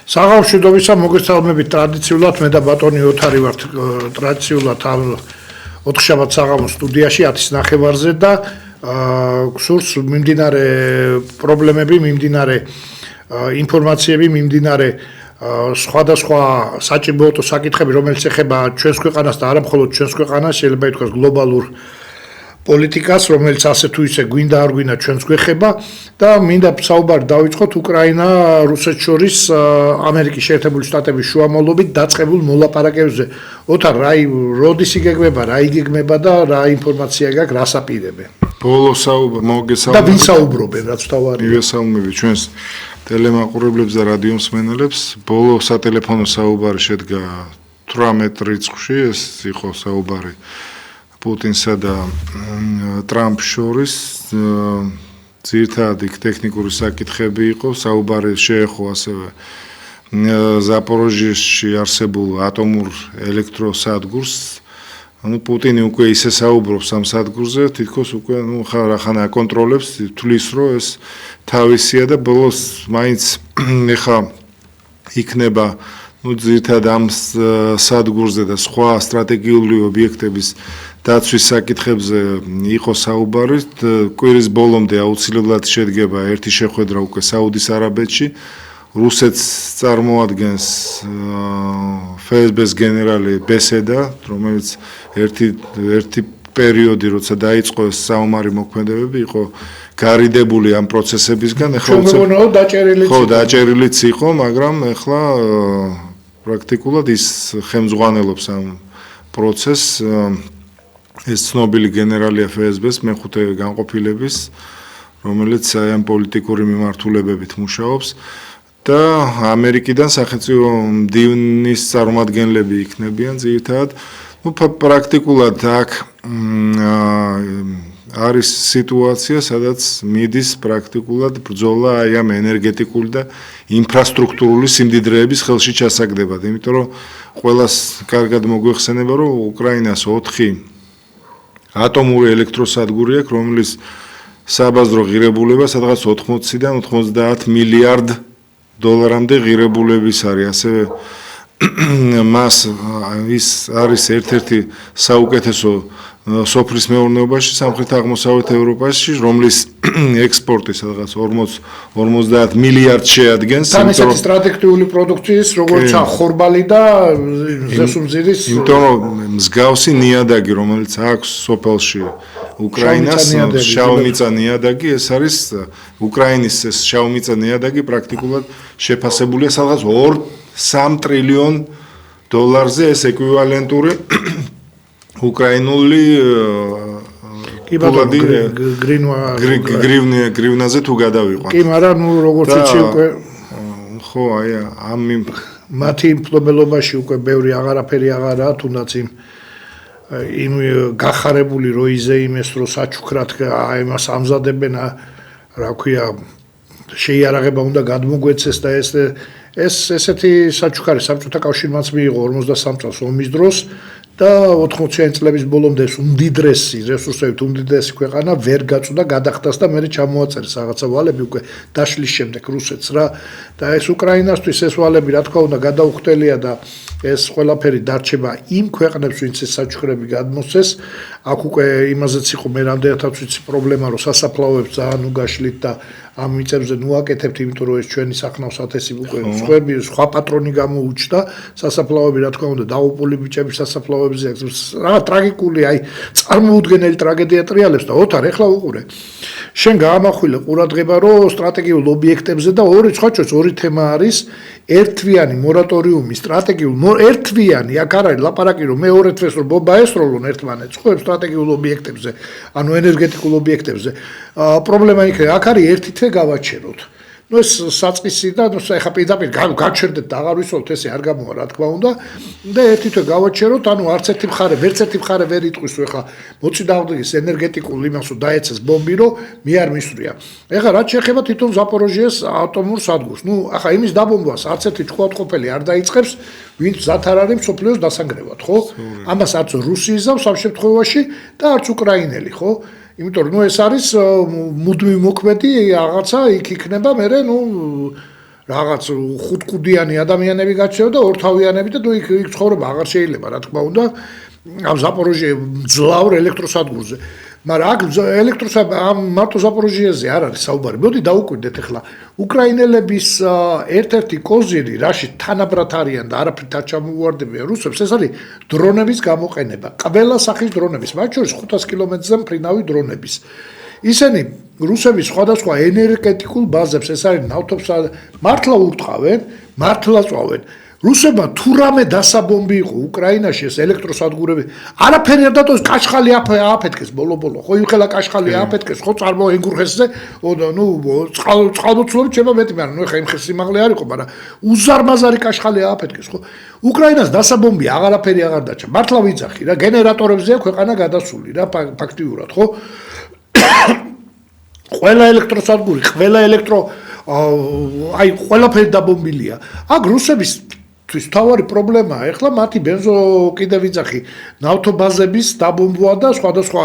საღამოშვიდობისა მოგესალმებით ტრადიციულად მე და ბატონი ოთარი ვართ ტრადიციულად ამ 4 შაბათ საღამოს სტუდიაში 10-ის ნახევარზე და გსურს მიმდინარე პრობლემები, მიმდინარე ინფორმაციები, მიმდინარე სხვადასხვა საჭიროებო საკითხები, რომელიც ეხება ჩვენს ქვეყანას და არა მხოლოდ ჩვენს ქვეყანას, შეიძლება ითქვას გლობალურ პოლიტიკას, რომელიც ასე თუ ისე გვინდა არ გვინდა ჩვენს გვეხება და მინდა საუბარი დავიწყოთ უკრაინა რუსეთს შორის ამერიკის შეერთებული შტატების შუამავლობით დაწყებულ მოლაპარაკებებზე. ოთარ, როდის იგეგმება, რა იგეგმება და რა ინფორმაცია გაქვს, რას აპირებენ? ბოლო მოგესალმებით. და ვინ საუბრობენ, რაც თავარია? მივესალმები ჩვენს ტელემაყურებლებს და რადიომსმენელებს. ბოლო სატელეფონო საუბარი შედგა 18 რიცხვში, ეს იყო საუბარი პუტინსა და ტრამპს შორის. ძირითადად ტექნიკური საკითხები იყო, საუბარი შეეხო ასევე ზაპოროჟიეში არსებულ ატომურ ელექტროსადგურს. პუტინი უკვე ისე საუბრობს ამ სადგურზე, თითქოს უკვე ხან აკონტროლებს, თვლის რომ ეს თავისია და ბოლოს მაინც ეხა იქნება ძირითადად ამ სადგურზე და სხვა სტრატეგიული ობიექტების დაცვის საკითხებზე იყო საუბარი. კვირის ბოლომდე აუცილებლად შედგება ერთი შეხვედრა უკვე საუდის არაბეთში. რუსეთს წარმოადგენს FSB-ს გენერალი ბესედა, რომელიც ერთი პერიოდი, როცა დაიწყო ეს საომარი მოქმედებები, იყო გარიდებული ამ პროცესებისგან. დაჭერილიც იყო, მაგრამ ეხლა პრაქტიკულად ის ხელმძღვანელობს ამ პროცესს. ეს ცნობილი გენერალია FSB-ს მეხუთე განყოფილების, რომელიც ამ პოლიტიკური მიმართულებებით მუშაობს და ამერიკიდან სახელმწიფო მდივნის წარმომადგენლები იქნებიან ძირითადად. პრაქტიკულად აქ არის სიტუაცია, სადაც მიდის პრაქტიკულად ბრძოლა აი ამ ენერგეტიკული და ინფრასტრუქტურული სიმდიდრეების ხელში ჩასაგდებად. იმიტომ რომ ყველას კარგად მოგვეხსენება, რომ უკრაინას 4 ატომური ელექტროსადგური აქვს, რომლის საბაზრო ღირებულება სადღაც 80-დან 90 მილიარდ დოლარამდე ღირებულების არის. ასევე მას ის არის ერთ-ერთი საუკეთესო სოფლის მეურნეობაში სამხრეთ აღმოსავლეთ ევროპაში, რომლის ექსპორტი სადღაც 40 მილიარდ შეადგენს. თან ესეთი სტრატეგიული პროდუქციის, როგორც ხორბალი და ზესუმზირის. იმიტომ რომ მსგავსი ნიადაგი, რომელიც აქვს სოფელში უკრაინას, შავმიწა ნიადაგი, ეს არის უკრაინის ეს შავმიწა ნიადაგი პრაქტიკულად შეფასებულია სადღაც 2-3 ტრილიონ დოლარზე, ეს ეკვივალენტური უკრაინული პულადი გრივნაზე თუ გადავიყვანთ. კი, მაგრამ როგორც ვიცი უკვე ხო, აი ამ მათი მფლობელობაში უკვე ბევრი აღარაფერი აღარაა, თუნდაც იმ გახარებული რო იზეიმეს, რო საჩუქრად იმას ამზადებენ, რა ქვია, შეიარაღება უნდა გადმოგვეცეს და ეს ესეთი საჩუქარი საბჭოთა კავშირმაც მიიღო 53 წელს ომის დროს. და 80-იანი წლების ბოლომდე უმდიდრესი რესურსებით უმდიდრესი ქვეყანა ვერ გაწუდა, გადახდას და მერე ჩამოაწერეს რაღაცა ვალები უკვე დაშლის შემდეგ რუსეთს რა. და ეს უკრაინასთვის ეს ვალები რა თქმა უნდა გადაუხდელია და ეს ყველაფერი დარჩება იმ ქვეყნებს, ვინც ეს საჩუქრები გადმოსცეს. აქ უკვე იმაზეც იყო მე რამდენადაც ვიცი პრობლემა, რომ სასაფლაოებს ძალიან უგაშლით და ამ მიწებზე ნუაკეთებთ, იმიტომ რომ ეს ჩვენი სახნავ-სათესი უკვე სხვა პატრონი გამოუჩნდა, სასაფლაოები რა თქმა უნდა დაუპული ბიჭების სასაფლაოებზე რა ტრაგიკული, აი წარმოუდგენელი ტრაგედია ტრიალებს და ოთარ ეხლა უყურე. შენ გაამახვილე ყურადღება, რომ სტრატეგიულ ობიექტებზე და ორი თემა არის ერთვიანი მორატორიუმი, ერთვიანი, აქ არ არის ლაპარაკი, რომ მეორე თვეს რომ ბომბა ესროლონ ერთმანეთს, ხო, სტრატეგიულ ობიექტებზე, ანუ ენერგეტიკულ ობიექტებზე. პრობლემა იქნება, აქ არის ერთი თვე გავაჩეროთ. ეს საწყისი და ეხა პირდაპირ გაჩერდეთ და აღარ ვისვოლთ, ესე არ გამოვა რა თქმა უნდა და ერთი თვე გავაჩეროთ, ანუ არც ერთი მხარე ვერ იტყვის, ეხა მოცი დავდგეს ენერგეტიკულ იმას, რომ დაეცეს ბომბი, რომ მე არ მისვრია. ეხა რაც შეეხება თვითონ ზაპოროჟიეს ატომურ სადგურს, ახლა იმის დაბომბვას არც ერთი ჭკუატყოფელი არ დაიწყებს, ვინც მზად არ არის მსოფლიოს დასანგრევად, ხო? ამას არც რუსი იზავს ამ შემთხვევაში და არც უკრაინელი, ხო? იმიტომ რომ ეს არის მუდმივი მოქმედი რაღაცა, იქ იქნება მერე რაღაც ხუთკუდიანი ადამიანები გაჩნდება და ორთავიანები და იქ ცხოვრება აღარ შეიძლება, რა თქმა უნდა, ამ ზაპოროჟიე ძლავრ ელექტროსადგურზე. მაგრამ აქ მარტო ზაპოროჟიეზე არ არის საუბარი. მოდი დაუკვირდეთ ახლა უკრაინელების ერთ-ერთი კოზირი, რაში თანაბრად არიან და არაფრით არ ჩამოუვარდებიან რუსებს, ეს არის დრონების გამოყენება. ყველა სახის დრონების, მათ შორის 500 კილომეტრზე მფრინავი დრონების. ისინი რუსების სხვადასხვა ენერგეტიკულ ბაზებს, ეს არის ნავთობს მართლა ურტყავენ, მართლა წვავენ. რუსებმა თუ რამე დასაბომბი იყო უკრაინაში ეს ელექტროსადგურები, არაფერი არ დატოვეს, კაშხალი ააფეთქეს ბოლო-ბოლო. ხო იმხელა კაშხალი ააფეთქეს, ხო წარმოენგურხესზე, ნუ წყალმოცლობით შეება მეტი, მაგრამ ნუ ეხა იმ ხეს სიმაღლე არ იყო, მაგრამ უზარმაზარი კაშხალი ააფეთქეს, ხო. უკრაინას დასაბომბი აღარაფერი აღარ დაჭა. მართლა ვიძახი რა, გენერატორებზეა ქვეყანა გადასული რა ფაქტიურად, ხო. ყველა ელექტროსადგური, ყველა აი ყველაფერი დაბომბილია. აქ რუსებისთვის თავარი პრობლემაა. ეხლა მათი ბენზო კიდე ვიძახი, ნავთობაზების დაბომბვა და სხვადასხვა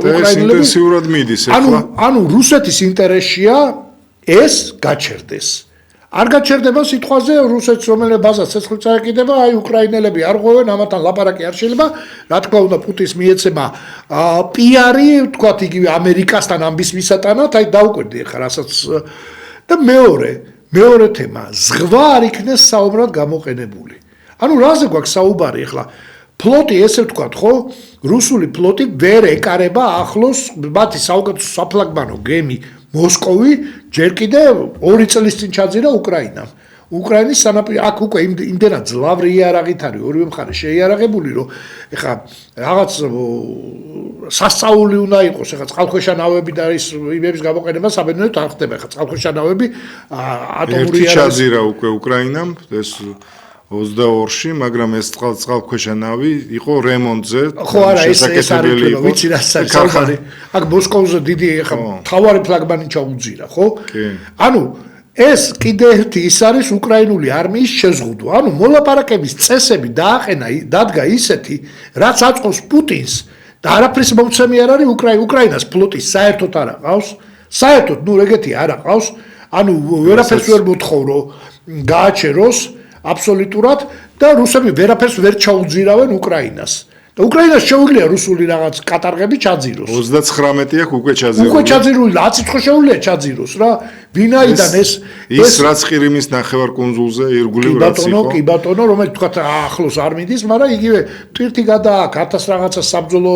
უკრაინელები ინტენსიურად მიდის ეხლა. ანუ რუსეთის ინტერესია ეს გაჩერდეს. არ გაჩერდება სიტყვაზე რუსეთს რომელიმე ბაზას ცეცხლი წაეკიდება, აი უკრაინელები არ ღვევენ, ამათან ლაპარაკი არ შეიძლება. რა თქმა უნდა, პუტინს მიეცემა პიარი, თქვათ იგივე ამერიკასთან ამბის მისატანად, აი დაუკვირდი ახლა რასაც და მეორე თემა, ზღვა არ იქნეს საუბრად გამოყენებული. ანუ რაზე გვაქვს საუბარი ახლა? ფლოტი ესე ვთქვათ, ხო? რუსული ფლოტი ვერ ეკარება ახლოს მათი საუკეთესო საფლაგმანო გემი მოსკოვი ჯერ კიდე 2 წლის წინ ჩაძირა უკრაინამ. უკრაინის სანაპირო აქ უკვე იმდენად ძლავრი იარაღით არის ორივე მხარე შეიარაღებული, რომ ეხა რაღაც სასწაული უნდა იყოს, ეხა წყალქვეშა ნავები და ის იმების გამოყენება საბედნიეროდ არ ხდება, ეხა წყალქვეშა ნავები ატომური ერთი ჩაძირა უკვე უკრაინამ ეს 22-ში, მაგრამ ეს წყალქვეშა ნავი იყო რემონტზე. ხო არა, ეს არის, ვიცი რა საუბარი. აქ მოსკოვზე დიდი ეხა თავარი ფლაგმანი ჩაუძირა, ხო? ანუ ეს კიდე ერთი ის არის უკრაინული არმიის შეზღუდვა. ანუ მოლაპარაკების წესები დადგა ისეთი, რაც აწყობს პუტინს და არაფრის მომცემი არ არის უკრაინას ფლოტის საერთოდ არ აყავს. საერთოდ, ნუ ეგეთი არ აყავს. ანუ ვერაფერს ვერ მოთხოვ, რომ გააჩეროს აბსოლუტურად და რუსები ვერაფერს ვერ ჩაუძირავენ უკრაინას. და უკრაინას შეუძლია რუსული რაღაც კატარღები ჩაძიროს. 39 აქ უკვე ჩაძირული. უკვე ჩაძირული, 10 ხო შეუძლია ჩაძიროს რა. ვინაიდან ის რაც ყირიმის ნახევარკუნძულზე ირგვლივ რაც იყო. კი ბატონო, რომელიც თქვა ახლოს არ მიდის, მაგრამ იგივე ტვირთი გადააკ 1000 რაღაცა საბრძოლო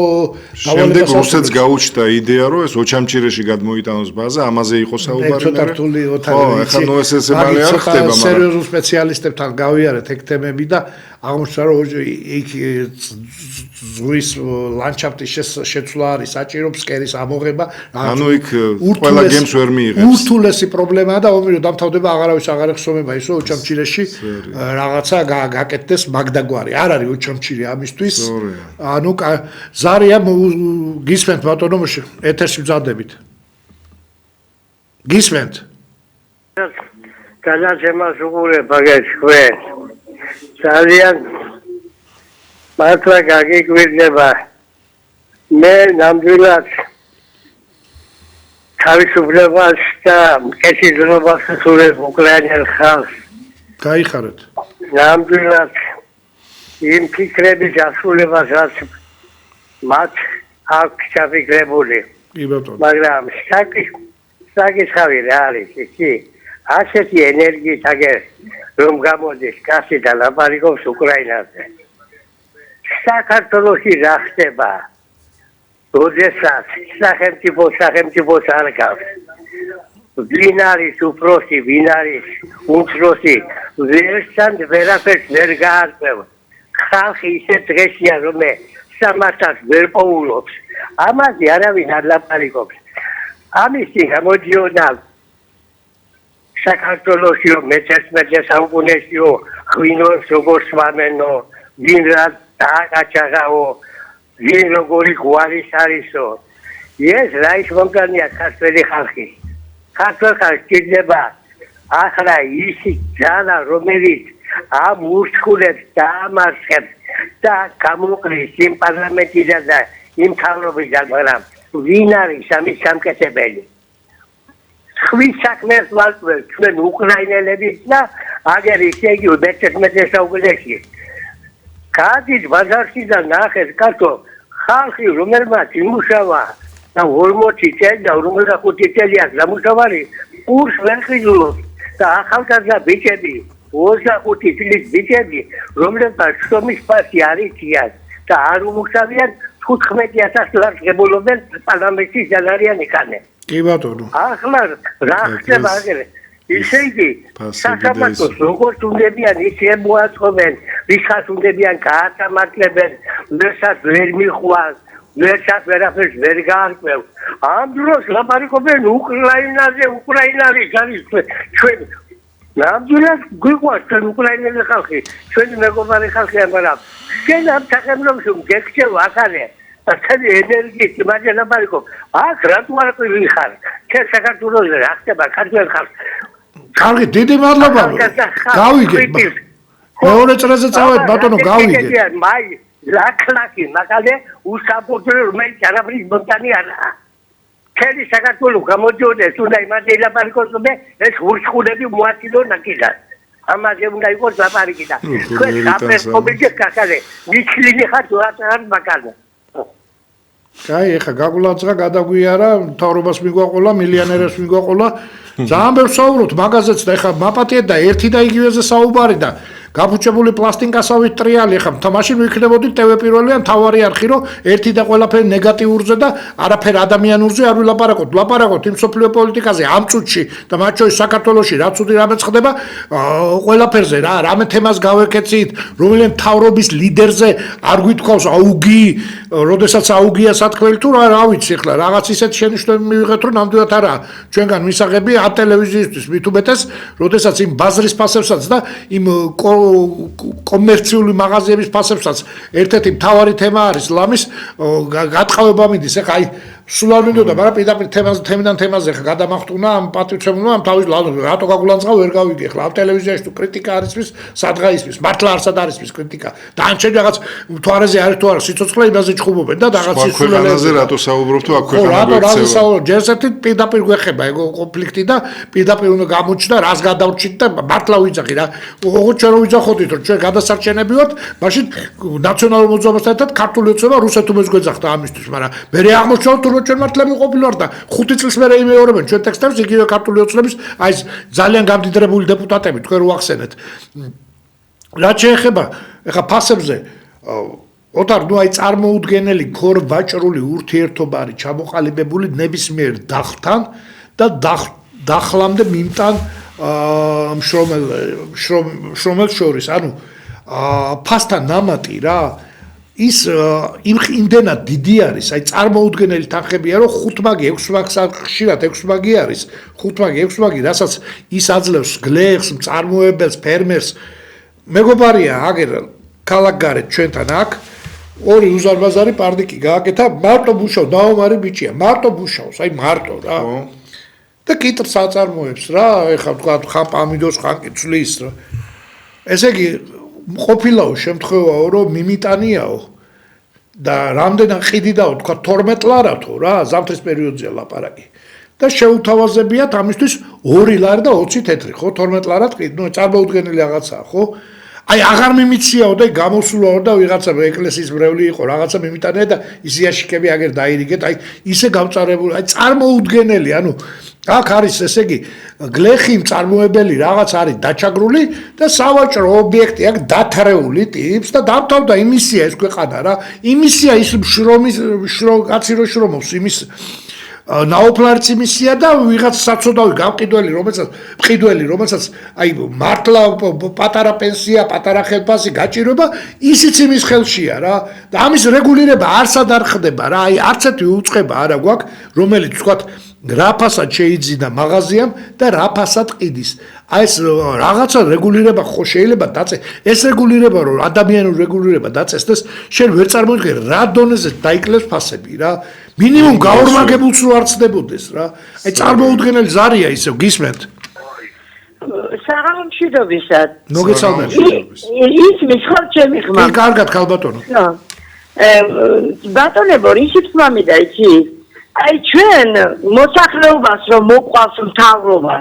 დავალებას. შემდეგ რუსეთს გაუჩნდა იდეა, რომ ეს ოჩამჭირეში გადმოიტანოს ბაზა, ამაზე იყო საუბარი. ცოტა რთული ხო, ეხლა ნუ ეს მალე არ ხდება, მაგრამ სერიოზულ სპეციალისტებთან გავიარეთ ეგ თემები და აღმოჩნდა, რომ იქ ზღვის ლანდშაფტის შეცვლა არის, საჭირო ფსკერის ამოღება. ანუ იქ ყველა გემს ვერ მიიღებს. ურთულესი პრობლემაა და ომი რომ დამთავრდება აღარავის აღარ ეხსოვება ისო ოჩამჭირეში რაღაცა გაკეთდეს მაგდაგვარი. არ არის ოჩამჭირი ამისთვის. ანუ ზარია გისმენთ ბატონო ეთერში ვზადებით. გისმენთ. განაჩემას უყურებ აგეთ თქვენ. ძალიან მართლა გაგიკვირდება. მე ნამდვილად თავისუფლებას და მკეთილობას ვსურვებ უკრაინელ ხალხს. გაიხარეთ. ნამდვილად იმ ფიქრების ასრულებას, რაც მათ აქვს ჩაფიქრებული. კი ბატონო. მაგრამ საკითხავი რა არის კი? ასეთი ენერგიით აგერ რომ გამოდის კაცი და ლაპარაკობს უკრაინაზე. საქართველოში რა ხდება? როდესაც სახელმწიფოს არ გავს. ვინ არის უფროსი, ვინ არის უმცროსი, ვერაფერს ვერ გაარკვევ. ხალხი ისე დღესია, რომ სამართალს ვერ პოულობს. ამაზე არავინ არ ლაპარაკობს. ამისი გამოდიოდა საქართველოში მე-11 საუკუნეში ღვინოს როგორ სვამენო, ვინ რა დააკაჩაღაო, ვინ როგორი გვარის არისო. ეს რა ის მომგანია ქართველი ხალხი. ქართველ ხალხს ჭირდება ახლა ისი ძალა, რომელიც ამ ურჩხულებს დაამარცხებს და გამოყრის იმ პარლამენტიდან და იმ მთავრობიდან, მაგრამ ვინ არის ამის სამკეთებელი? ხვის საქმეს ვასწრებთ ჩვენ უკრაინელებიც და აგერ ისე იგი მე-11 საუკუნეში გადის ბაზარში და ნახეს კაცო ხალხი რომელმაც იმუშავა და 40 წელი და 45 წელი აქვს დამუშავარი კურს ვერ ხიზულობს და ახალგაზრდა ბიჭები 25 წლის ბიჭები რომლებსაც შრომის პასი არ იციან და არ უმუშავიან 15000 ლარს ღებულობენ პარლამენტის ჯალარიანი კანე. კი ბატონო. ახლა რა ხდება აგერე? ისე იგი სასამართლოს როგორც უნდებიან ისე მოაწყობენ, ვისაც უნდებიან გაათამართლებენ, ვერსაც ვერ მიხვას, ვერსაც ვერაფერს ვერ გაარკვევ. ამ დროს ლაპარაკობენ უკრაინაზე არის ჩვენ ნამდვილად გვიყვარს ჩვენ უკრაინელი ხალხი, ჩვენი მეგობარი ხალხია, მაგრამ შენ ამ სახელმწიფოში გექცევ ახალე ასეთი ენერგიით იმაზე ლაპარაკობ. აქ რატო არ ვიხარ? ჩვენ საქართველოსზე რა ხდება ქართველ ხალხს? კარგი, დიდი მადლობა. გავიგეთ. მეორე წრეზე წავედ ბატონო, გავიგეთ. მაი ლაკლაკი, მაგალე უსაფრთხო რომელიც არაფრის მომტანი არაა. ქელი საქართველოს გამოდიოდეს უნდა იმაზე ლაპარაკობდე, ეს ურჩხულები მოაწილო ნაკიდან. ამაზე უნდა იყოს ლაპარაკი და ჩვენ საფრთხობიჯე კაკალე, მიცლინი ხარ თუათარ მაგალე. კაი, ეხა გაგულაძღა გადაგვიარა, მთავრობას მიგვაყოლა, მილიონერებს მიგვაყოლა. ძალიან ბევრ საუბრობთ მაგაზეც და ეხა მაპატიეთ და ერთი და იგივეზე საუბარი და გაფუჭებული პლასტინკასავით ტრიალი ხა მაშინ ვიქნებოდით TV პირველი ან თავარი არხი რომ ერთი და ყველაფერი ნეგატიურზე და არაფერ ადამიანურზე არ ვილაპარაკოთ. ლაპარაკოთ იმ სოფლიო პოლიტიკაზე ამ წუთში და მათ შორის საქართველოში რაც უთი რამეც ხდება ყველაფერზე რა რამე თემას გავეკეცით რომელიმე მთავრობის ლიდერზე არ გვითხოვს აუგი როდესაც აუგია სათქმელი თუ რა ვიცი ხლა რაღაც ისეთ შენიშვნები მივიღეთ რომ ნამდვილად არა ჩვენგან მისაღები ამ ტელევიზიისთვის მით უმეტეს როდესაც იმ ბაზრის ფასებსაც და იმ კომერციული მაღაზიების ფასებსაც ერთ-ერთი მთავარი თემა არის ლამის გატყავება მიდის ეხა აი სულ არ მინდოდა მაგრამ პირდაპირ თემიდან თემაზე ხა გადამახტუნა ამ პატივცემულმა ამ თავის რატო გაგულანძღა ვერ გავიგე ხლა ამ ტელევიზიაში თუ კრიტიკა არისთვის სადღა ისმის მართლა არსად არისთვის კრიტიკა დაანჩენ რაღაც თვარეზე არის თუ არა სიცოცხლე იმაზე ჭუბობენ და რაღაც სისულელეზე რატო საუბრობ თუ აქ ქვეყანა გვექცევა ჯერსეთი პირდაპირ გვეხება ეგ კონფლიქტი და პირდაპირ უნდა გამოჩნდა რას გადავჭით და მართლა ვიძახი რა ოღონდ ჩვენ ვიძახოდით რომ ჩვენ გადასარჩენები ვართ მაშინ ნაციონალურ მოძრაობასთან ერთად ქართული ეწოება რუსეთუმეს გვეძახდა ამისთვის მაგრამ მე აღმოჩნდა თუ ჩვენ მართლა ვიყოფილ ვარ და 5 წელს მე იმეორებენ ჩვენ ტექსტებს იგივე ქართული ოცნების აი ძალიან გამდიდრებული დეპუტატები თქვენ რო ახსენეთ რაც შეეხება ეხა ფასებზე ოთარ ნუ აი წარმოუდგენელი ქორ-ვაჭრული ურთიერთობა არის ჩამოყალიბებული ნებისმიერ დახთან და დახლამდე მიმტან შრომელ შორის ანუ ფასთან ნამატი რა ის იმდენად დიდი არის, აი წარმოუდგენელი თანხებია, რომ 5 მაგი 6 მაგს ხშირად 6 მაგი არის, 5 მაგი 6 მაგი, რასაც ის აძლევს გლეხს, მწარმოებელს, ფერმერს. მეგობარია, აგერ ქალაქგარეთ ჩვენთან აქ ორი უზარმაზარი პარდიკი გააკეთა, მარტო ბუშავ, დაომარი ბიჭია, მარტო ბუშავს, აი მარტო რა. და კიტრს აწარმოებს რა, ეხლა თქვა ხან პამიდოს, ხან კიცლის რა. ესე იგი ყოფილაო შემთხვევაო რომ მიმიტანიაო და რამდენად ყიდიდაო თქვა 12 ლარათო რა ზამთრის პერიოდზეა ლაპარაკი და შეუთავაზებიათ ამისთვის 2 ლარი და 20 თეთრი ხო 12 ლარად ყიდ ნუ წარმოუდგენელი რაღაცაა ხო აი აღარ მიმიციაო და გამოსულაო და ვიღაცა ეკლესიის მრევლი იყო რაღაცა მიმიტანია და ის იაშიკები აგერ დაირიგეთ აი ისე გამწარებული აი წარმოუდგენელი ანუ აქ არის ესე იგი გლეხი მწარმოებელი რაღაც არის დაჩაგრული და სავაჭრო ობიექტი აქ დათრეული ტიპს და დამთავრდა იმისია ეს ქვეყანა რა იმისია ის კაცი რო შრომობს იმის ნაოფლარც იმისია და ვიღაც საწოდავი გამყიდველი რომელსაც აი მართლა პატარა პენსია პატარა ხელფასი გაჭირვება ისიც იმის ხელშია რა და ამის რეგულირება არსად არ ხდება რა აი არც ერთი უწყება არა გვაქვს რომელიც თქვათ რა ფასად შეიძინა მაღაზიამ და რა ფასად ყიდის. აი ეს რაღაცა რეგულირება ხო შეიძლება დაწეს. ეს რეგულირება რომ ადამიანური რეგულირება დაწესდეს, შენ ვერ წარმოიდგენ რა დონეზე დაიკლებს ფასები რა. მინიმუმ გაორმაგებულს რო არ ცდებოდეს რა. აი წარმოუდგენელი ზარია ისევ გისმენთ. საღამომშვიდობისად. მოგესალმებით. ისმის ხო ჩემი ხმა. კარგად ქალბატონო. ბატონებო, ისიც მომიდა იცი. აი ჩვენ მოსახლეობას რომ მოყვავს მთავრობა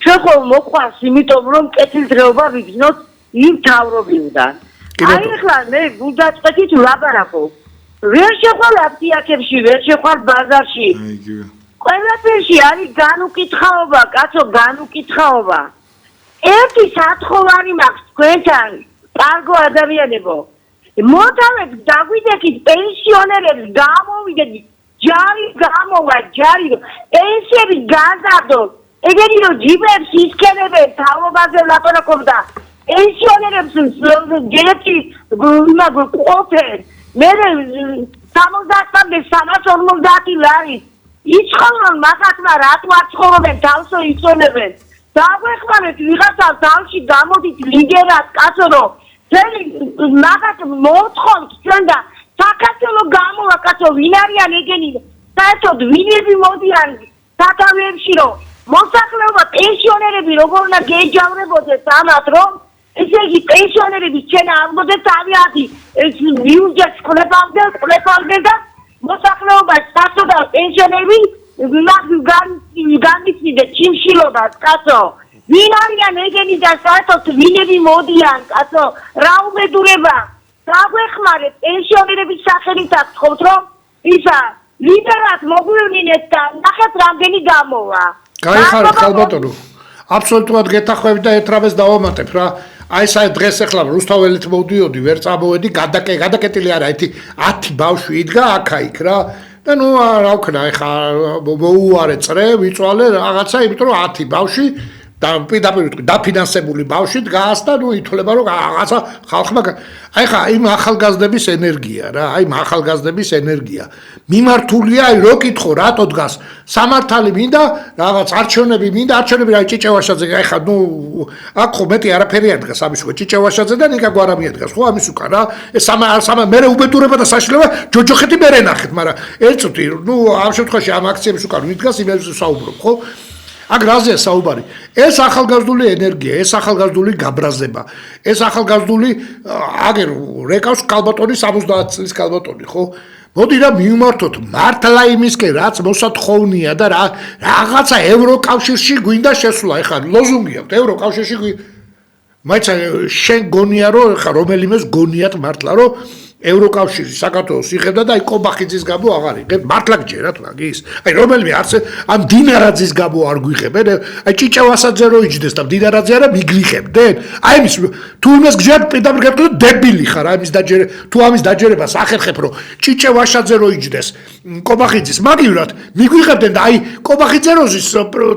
ჩვენ ხომ მოყვავს იმიტომ რომ კეთილდღეობა ვიგრძნოთ იმ მთავრობისგან აი ახლა მე გულდაწყეთით ვლაპარაკო ვერ შეხვარ აფთიაქებში ვერ შეხვარ ბაზარში ყველაფერში არის განუკითხაობა კაცო განუკითხაობა ერთი სათხოვარი მაქვს თქვენთან კარგო ადამიანებო მოთავეთ დაგვიდექით პენსიონერებს გამოვიდეთ ჯარი გამოვა ჯარი პენსიები გაზარდოთ ეგენი რომ ჯიბებს ისქენებენ თავობაზე ლაპარაკობდა პენსიონერებს გერეთი ყოფენ მე 70-მდე 350 ლარი იცხოვენ მაგათმა რატო არ ცხოვრობენ თავსო იცოლებენ დაგვეხმარეთ ვიღაცას თავში გამოდით ლიდერად კაცო რომ ძელი მაგათ მოთხოვნთ ჩვენ და საქართველოს გამოვა კაცო ვინ არიან ეგენი საერთოდ ვინები მოდიან სათავეებში რომ მოსახლეობა პენსიონერები როგორ უნდა გეჯავრებოდეს ამათ რომ ესე იგი პენსიონერები ჩვენ აღმოდეთ თავიანთი მიუჯეთ ყლებავდნენ და მოსახლეობა სასტოდა პენსიონერები განიცდეთ ჩიმშილობას კაცო ვინ არიან ეგენი და საერთოდ ვინები მოდიან კაცო რა უმედურება დაგვეხმარეთ პენსიონერების სახელით აღთხოვთ რომ ისა ლიდერად მოგვივნინეთ და ნახეთ რამდენი გამოვა გაიხარეთ ხალბატონო აბსოლუტურად გეთახვევით და ერთრაბეს დავამატებ რა აი საერთოდ დღეს ახლა რუსთაველით მოვდიოდი ვერ წამოვედი გადაკეტილი არა 10 ბავშვი იდგა აქა-იქ რა და ნუ რა ვქნა ეხა მოუარე წრე ვიწვალე რაღაცა იმიტომ რომ 10 ბავშვი და პირდაპირ დაფინანსებული ბავშვი დგას და ნუ ითვლება რომ რაღაცა ხალხმა აი ხა იმ ახალგაზრდების ენერგია რა აი იმ ახალგაზრდების ენერგია მიმართულია აი რო კითხო რატო დგას სამართალი მინდა რაღაც არჩევნები მინდა არჩევნები რა ჭიჭევაშაძე აი ხა ნუ აქ ხო მეტი არაფერი არ დგას ამის უკვე ჭიჭევაშაძე და ნიკა გვარამია დგას ხო ამის უკან რა ეს სამა მე უბედურება და საშლება ჯოჯოხეთი მე ნახეთ მაგრამ ერთწუთი ნუ ამ შემთხვევაში ამ აქციების უკან ვიდგას იმაზე საუბრობ ხო აქ რაზეა საუბარი? ეს ახალგაზრდული ენერგია, ეს ახალგაზრდული გაბრაზება, ეს ახალგაზრდული აგერ რეკავს კალბატონი 70 წლის კალბატონი, ხო? მოდი რა მივმართოთ მართლა იმისკენ რაც მოსათხოვნია და რაღაცა ევროკავშირში გვინდა შესვლა, ეხლა ლოზუნგი აქვს ევროკავშირში მაიცა შენ გონია რომ ეხლა რომელიმეს გონიათ მართლა რომ ევროკავშირი საქართველოს იღებდა და აი კობახიძის გამო აღარ იღებ მართლა გჯერათ მაგის აი რომელიმე არც ამ დინარაძის გამო არ გვიღებენ აი ჭიჭევასაძე რო იჯდეს და დინარაძე არა მიგრიხებდნენ აი იმის თუ იმას გჯერათ პირდაპირ გეტყვი დებილი ხარ აი იმის დაჯერე თუ ამის დაჯერებას ახერხებ რომ ჭიჭევასაძე რო იჯდეს კობახიძის მაგივრად მიგვიღებდნენ და აი კობახიძე როზის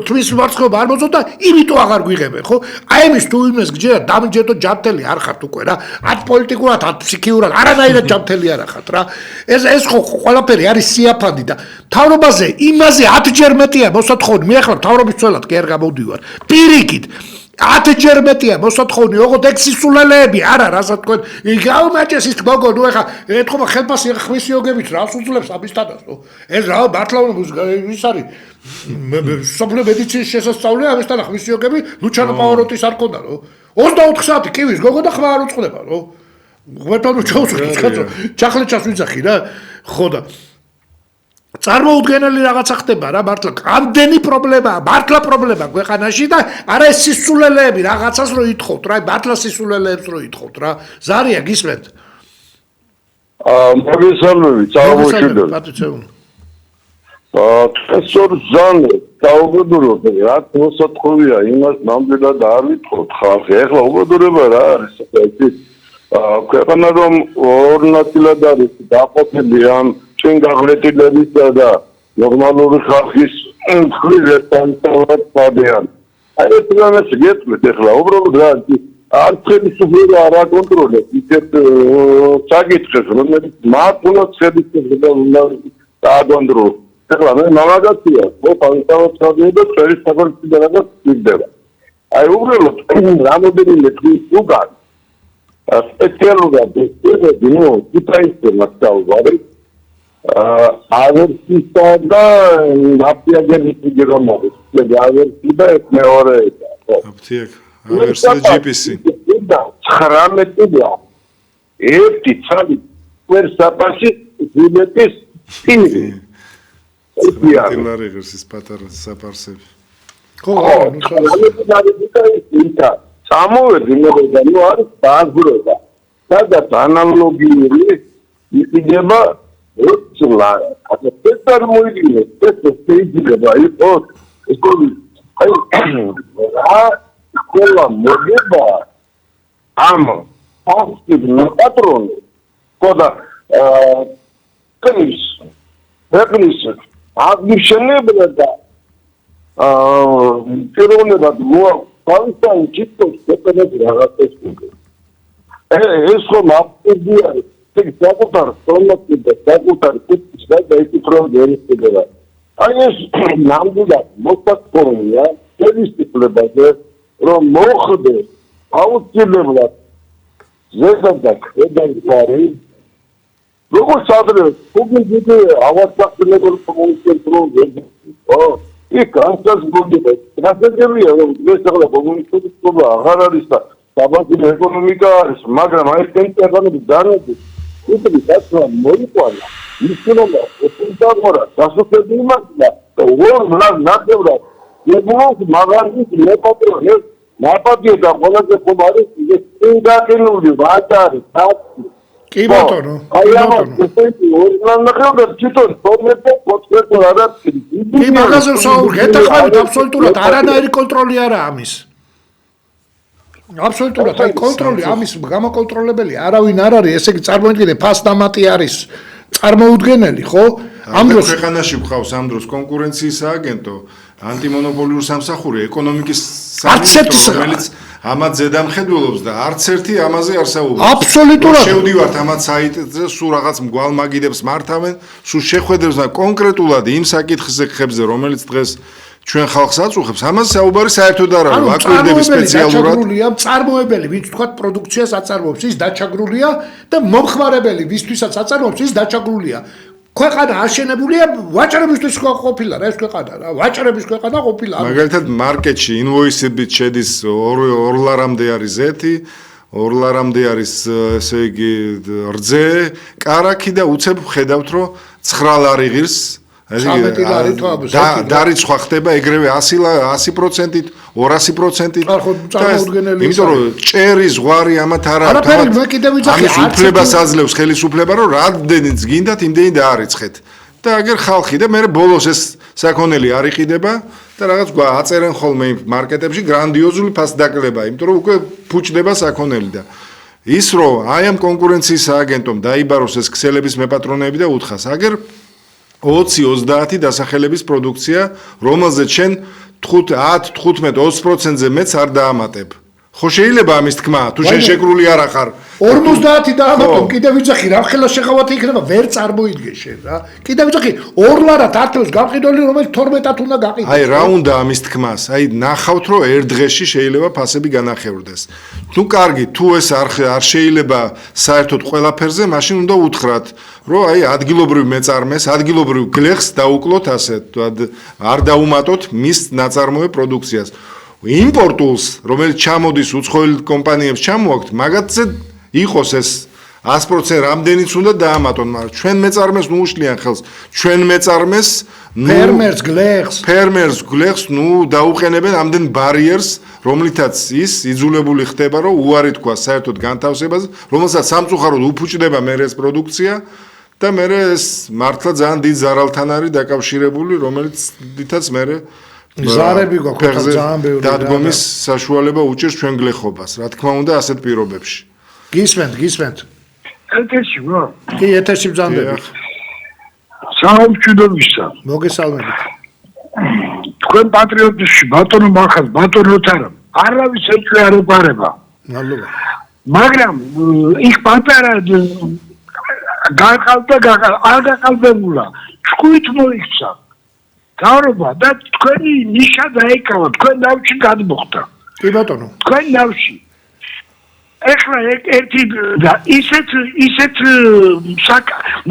თვის მარცხობა არ მოწოდა იმიტომ აღარ გვიღებენ ხო აი იმის თუ იმას გჯერათ დამჯერდო ჯანმრთელი არ ხართ უკვე რა ათ პოლიტიკურად ათ ფსიქიურად არანაირად ჯანმრთელი არ ხართ რა ეს ხო ყველაფერი არის სიაფანდი და მთავრობაზე იმაზე 10ჯერ მეტია მოსათხოვნი მე ახლა მთავრობის წველად კი არ გამოვდივარ პირიქით 10ჯერ მეტია მოსათხოვნი ოღონდ ეგ სისულელეები არა რასაც თქვენ გაუმაჭეს ის გოგო ნუ ახლა ეთქობა ხელფასი ხვისიოგებით რას უძლებს ამისთანასო ეს რა მართლა ის არის სოფლო მედიცინის შესასწავლელი ამისთან ხვისიოგები ლუჩანო პავაროტის არ ქონდა რო 24 საათი კივის გოგო და ხმა არ უწყდება რო გვეთანო ჩაუწყდეს კაცო ჩახლეჩას ვიძახი რა ხო და წარმოუდგენელი რაღაცა ხდება რა მართლა ამდენი პრობლემაა მართლა პრობლემა ქვეყანაში და არა ეს სისულელეები რაღაცას რო ითხოვთ რა მართლა სისულელეებს რო ითხოვთ რა ზარია გისმენთ მოგესალმებით წარმოუშვიდეთ პროფესორ ზანე დაუბედუროთ რა მოსათხოვია იმას ნამდვილად არ ვითხოვთ ხალხი ეხლა უბედურება რა არის ეს ქვეყანა რომ ორ ნაწილად არის დაყოფილი ამ ჩვენ გაღლეტილებისა და ნორმალური ხალხის მხრივესთან თავადიან. აი ეს რამეს გეტყვით ეხლა უბრალოდ რა არ ხელისუფლება არ აკონტროლებს ისეთ საკითხებს რომელიც მათ უნდა ხელისუფლება უნდა დააკონტროლოს. ეხლა მე მაგაცია ხო პანტავაცადე და ხელისუფლება რაღაც იქნება. აი უბრალოდ რამოდენიმე დღის უკან სპეციალურად ესეთი ნუ იტაისება თავარი ავერსისა და აფიაგების გერმანიის ავერსი და ეს მეორე ხო აფიაგ ავერსი და GPC და 19 და ერთი ცალი ვერ საპაში ზილეთის წინი 19 ღირს ის პატარა საფარსები. ხო, სამოვედი მოგდა, ნუ არის დააზრობა. სადაც ანალოგიური იქნება როცა ასეთად მოიგინეს, ეს შეიძლება იყოს ყველა მოგება ამ ფაქტის პატრონი ხოდა კნის აღნიშნებდა და პიროვნებად თავისთან ჩიტოს შეფერებს რაღაცას უკვე ეს ხომ აბსურდი არის ეგ საკუთარ სტორმატი და საკუთარ კუთხის და დაიკითხრო ერისდება აი ეს ნამდვილად მოსაწყობია შევისწვლებაზე რომ მოხდეს აუცილებლად ზედმეტ გადაიხარე როგორც ადრე პუბლიკი ავადმყოფი კომუნიკაციულ იქ ანსას გონდება სტრატეგია რომ ეს ახლა კომუნიკაცია აღარ არის და საბაზრო ეკონომიკა არის მაგრამ აი ცენტრალურ დანები ისეთი დასვა მოიყვანა ისინომა ოსტაგორა დასოფლები იმასდა და ორ ნახევრად ებულოს მაგარის მეპატრონე ნაპატიო და ყველაზე ხომარი ის ინდაკინული ვატარი თაცი კი ბატონო აი ნახევრად თვითონ თორმეტე პროცენტი არ არის კი მაგაზე ვსაუბრობ ეთახმებით აბსოლუტურად არანაირი კონტროლი არა ამის აბსოლუტურად აი კონტროლი ამის გამოკონტროლებელი არავინ არ არის ესე იგი წარმოიდგინე ფასდამატი არის წარმოუდგენელი ხო ამ დროს ქვეყანაში გვყავს ამ დროს კონკურენციის სააგენტო ანტიმონოპოლიური სამსახური ეკონომიკის სამინისტრო რომელიც ამათ ზედამხედველობს და არც ერთი ამაზე არ საუბრობს აბსოლუტურად შევდივართ ამათ საიტზე სულ რაღაც მგვალმაგიდებს მართავენ სულ შეხვედრებს და კონკრეტულად იმ საკითხებზე რომელიც დღეს ჩვენ ხალხს აწუხებს ამას საუბარი საერთოდ არ არის ვაკვირდები სპეციალურად წარმოებელი ვინც თქვა პროდუქციას აწარმოებს ის დაჩაგრულია და მომხმარებელი ვისთვისაც აწარმოებს ის დაჩაგრულია ქვეყანა აშენებულია ვაჭრებისთვის ყოფილა რა ეს ქვეყანა რა ვაჭრების ქვეყანა ყოფილა მაგალითად მარკეტში ინვოისებით შედის 2 ლარამდე არის ზეთი 2 ლარამდე არის ესე იგი რძე კარაქი და უცებ ხედავთ რომ 9 ლარი ღირს დარიცხვა ხდება ეგრევე 100%-ით 200%-ით იმიტომ რომ ჭერი ზღვარი ამათ არ არის ამის უფლებას აძლევს ხელისუფლება რომ რამდენიც გინდათ იმდენი დაარიცხეთ და აგერ ხალხი და მე ბოლოს ეს საქონელი არ იყიდება და რაღაც აწერენ ხოლმე მარკეტებში გრანდიოზული ფასდაკლება იმიტომ რომ უკვე ფუჭდება საქონელი და ის რომ აი ამ კონკურენციის სააგენტომ დაიბაროს ეს ქსელების მეპატრონეები და უთხას აგერ 20-30 დასახელების პროდუქცია, რომელზეც შენ 10-15-20%-ზე მეც არ დაამატებ. ხო შეიძლება ამის თქმა, თუ შენ შეკრული არ ახარ. 50 დაამატო, კიდევ ვიძახი, რა ხელა შეღავათი იქნება, ვერ წარმოიდგე შენ რა. კიდევ ვიძახი, 2 ლარად ათოს გაყიდული, რომელიც 12-ად უნდა გაყიდოს. აი რა უნდა ამის თქმას? აი ნახავთ რომ ერთ დღეში შეიძლება ფასები განახევრდეს. თუ კარგი, თუ ეს არ შეიძლება საერთოდ ყველაფერზე, მაშინ უნდა უთხრათ, რომ აი ადგილობრივ მეწარმეს, ადგილობრივ გლეხს დაუკლოთ ასე, არ დაუმატოთ მის ნაწარმოე პროდუქციას. იმპორტულს, რომელიც ჩამოდის უცხოელ კომპანიებს ჩამოაქვთ, მაგათზე იყოს ეს 100% რამდენიც უნდა დაამატონ, მაგრამ ჩვენ მეწარმეს ნუ უშლიან ხელს. ჩვენ მეწარმეს, ფერმერს გლეხს, ნუ დაუყენებენ ამდენ ბარიერს, რომლითაც ის იძულებული ხდება, რომ უარი თქვა საერთოდ განთავსებას, რომელსაც სამწუხაროდ უფუჭდება მე ეს პროდუქცია და მე ეს მართლა ძალიან დიდ ზარალთან არის დაკავშირებული, რომელიცაც მე ზარები გვაქვს ძალიან ბევრი დადგომის საშუალება უჭირს ჩვენ გლეხობას, რა თქმა უნდა, ასეთ პირობებში. გისმენთ. ეთერში ვარ. კი, ეთერში ბრძანდებით. საუბჩუდობისა. მოგესალმებით. თქვენ პატრიოტებში ბატონო მახას, ბატონო თარა. არავის ეჭვი არ ეპარება. მადლობა. მაგრამ იქ პატარა გახალდა არ გახალდებულა. ჭკუით მოიქცა. გავრობა და თქვენი ნიშა დაეკავა, თქვენ ნავში გადმოხდა. კი ბატონო. თქვენ ნავში. ეხლა ერთი და ისეთ